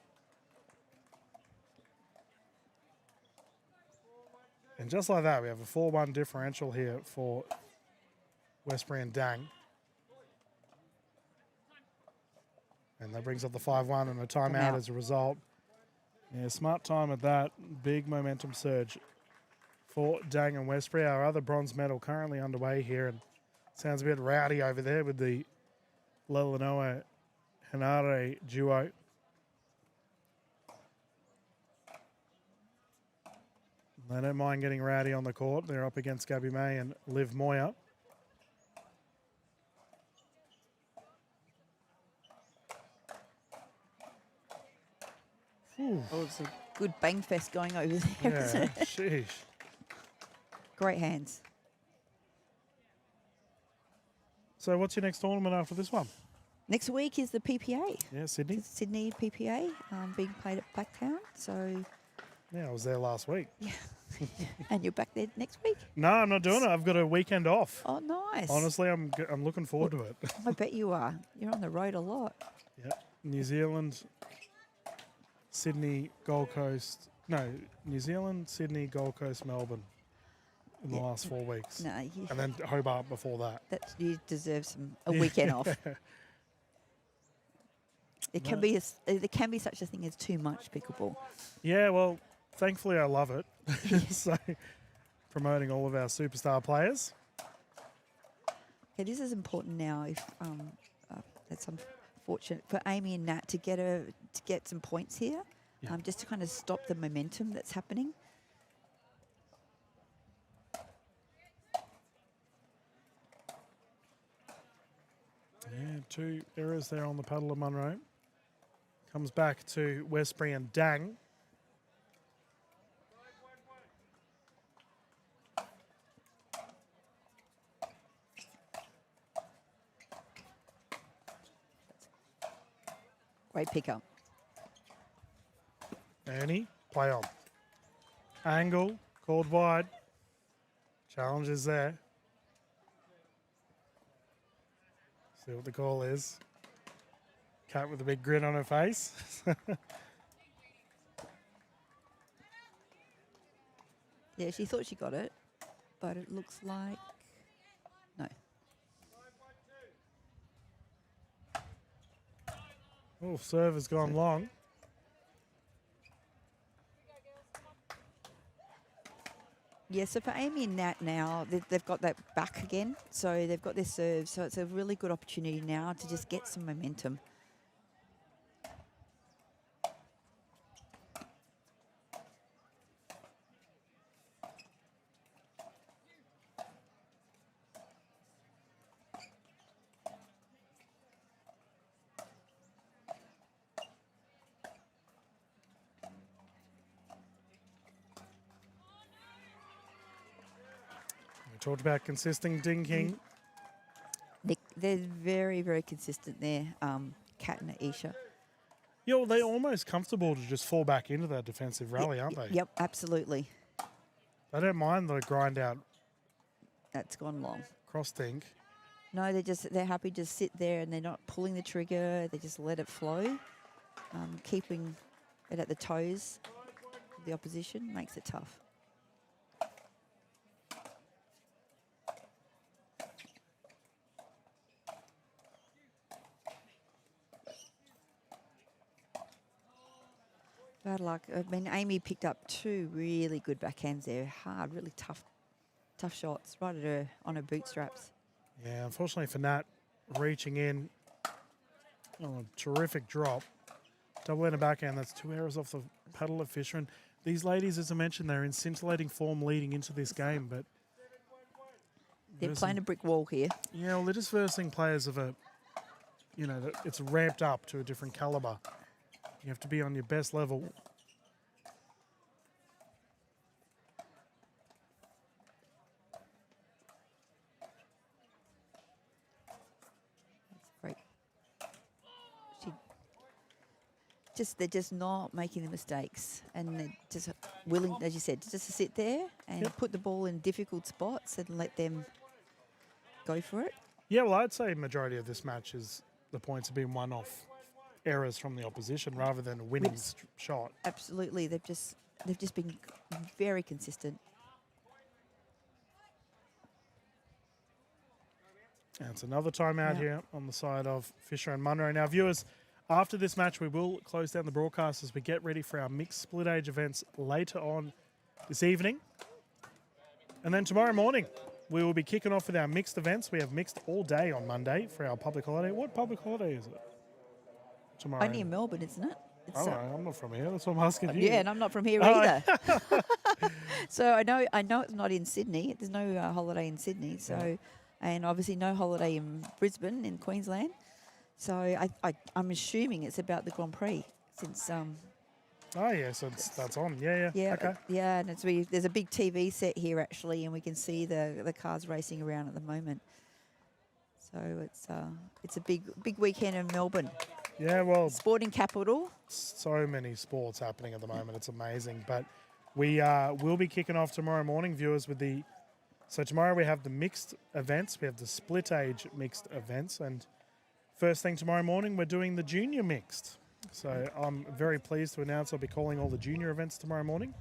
And just like that, we have a 4-1 differential here for Westbury and Dang. And that brings up the 5-1 and a timeout as a result. Yeah, smart time at that. Big momentum surge for Dang and Westbury. Our other bronze medal currently underway here, and sounds a bit rowdy over there with the Lelanoa Hanare duo. They don't mind getting rowdy on the court. They're up against Gabby May and Liv Moyer. Ooh. Oh, it's a good bang fest going over there, isn't Yeah, it? sheesh. Great hands. So what's your next tournament after this one? Next week is the PPA. Yeah, Sydney. Sydney PPA being played at Blacktown. So, Yeah, I was there last week. and you're back there next week? No, I'm not doing it. I've got a weekend off. Oh, nice. Honestly, I'm looking forward to it. I bet you are. You're on the road a lot. Yeah, New Zealand, Sydney, Gold Coast. No, New Zealand, Sydney, Gold Coast, Melbourne in the last 4 weeks. No, And then Hobart before that. you deserve a weekend off. It can be there can be such a thing as too much pickleball. Yeah, well, thankfully I love it. So, promoting all of our superstar players. Okay, this is important now. If that's unfortunate for Amy and Nat to get some points here, Yeah. just to kind of stop the momentum that's happening. Yeah, 2 errors there on the paddle of Monroe. Comes back to Westbury and Dang. Great pickup. Ernie, play on. Angle, called wide. Challenge is there. See what the call is. Cat with a big grin on her face. Yeah, she thought she got it, but it looks like no. Oh, serve has gone long. Yeah, so for Amy and Nat now, they've got that back again. So they've got their serve. So it's a really good opportunity now to just get some momentum. We talked about consistent dinking. They're very, very consistent there, Kat and Aisha. Yeah, well, they're almost comfortable to just fall back into that defensive rally, aren't they? Yep, absolutely. They don't mind the grind out That's gone long. cross dink. No, they're happy to sit there and they're not pulling the trigger. They just let it flow. Keeping it at the toes of the opposition makes it tough. Bad luck. I mean, Amy picked up 2 really good backhands there. Hard, really tough shots right at her on her bootstraps. Yeah, unfortunately for Nat, reaching in. Oh, a terrific drop. Double end of backhand. That's 2 errors off the paddle of Fisher. And these ladies, as I mentioned, they're in scintillating form leading into this game. But They're playing a brick wall here. yeah, well, they're just versing players of it's ramped up to a different caliber. You have to be on your best level. That's great. They're just not making the mistakes, and they're just willing, as you said, just to sit there and put the ball in difficult spots and let them go for it. Yeah, well, I'd say majority of this match is the points have been won off errors from the opposition rather than a winning shot. Absolutely, they've just been very consistent. And it's another timeout Yeah. here on the side of Fisher and Monroe. Now, viewers, after this match, we will close down the broadcast as we get ready for our mixed split age events later on this evening. And then tomorrow morning, we will be kicking off with our mixed events. We have mixed all day on Monday for our public holiday. What public holiday is it? Tomorrow. Only in Melbourne, isn't it? It's, Oh, I'm not from here. That's what I'm asking you. yeah, and I'm not from here Oh, either. So I know it's not in Sydney. There's no holiday in Sydney. So, and obviously no holiday in Brisbane in Queensland. So I'm assuming it's about the Grand Prix since. Oh, yeah, so that's on. Yeah. Okay. Yeah, and there's a big TV set here actually, and we can see the cars racing around at the moment. So it's a big weekend in Melbourne, Yeah, well, sporting capital. so many sports happening at the moment. It's amazing. But we will be kicking off tomorrow morning, viewers, with the... So tomorrow we have the mixed events. We have the split age mixed events. And first thing tomorrow morning, we're doing the junior mixed. So I'm very pleased to announce I'll be calling all the junior events tomorrow morning.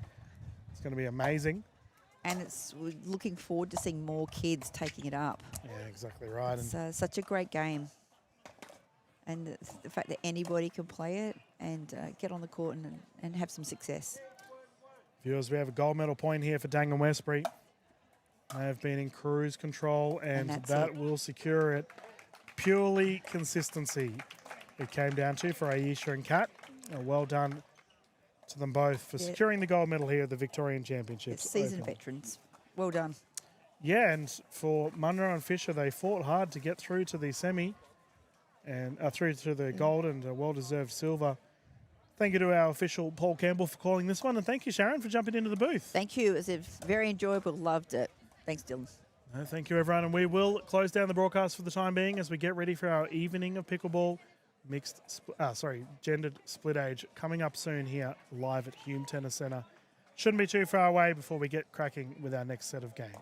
It's going to be amazing. And we're looking forward to seeing more kids taking it up. Yeah, exactly right. It's such a great game. And the fact that anybody can play it and get on the court and have some success. Viewers, we have a gold medal point here for Dang and Westbury. They have been in cruise control, and that's that it. will secure it. Purely consistency it came down to for Aisha and Kat. Well done to them both for securing the gold medal here at the Victorian Championships. It's seasoned Open. veterans. Well done. Yeah, and for Monroe and Fisher, they fought hard to get through to the semi and through to the gold and well-deserved silver. Thank you to our official Paul Campbell for calling this one, and thank you, Sharon, for jumping into the booth. Thank you. It was very enjoyable. Loved it. Thanks, Dylan. Thank you, everyone, and we will close down the broadcast for the time being as we get ready for our evening of pickleball gendered split age coming up soon here live at Hume Tennis Centre. Shouldn't be too far away before we get cracking with our next set of games.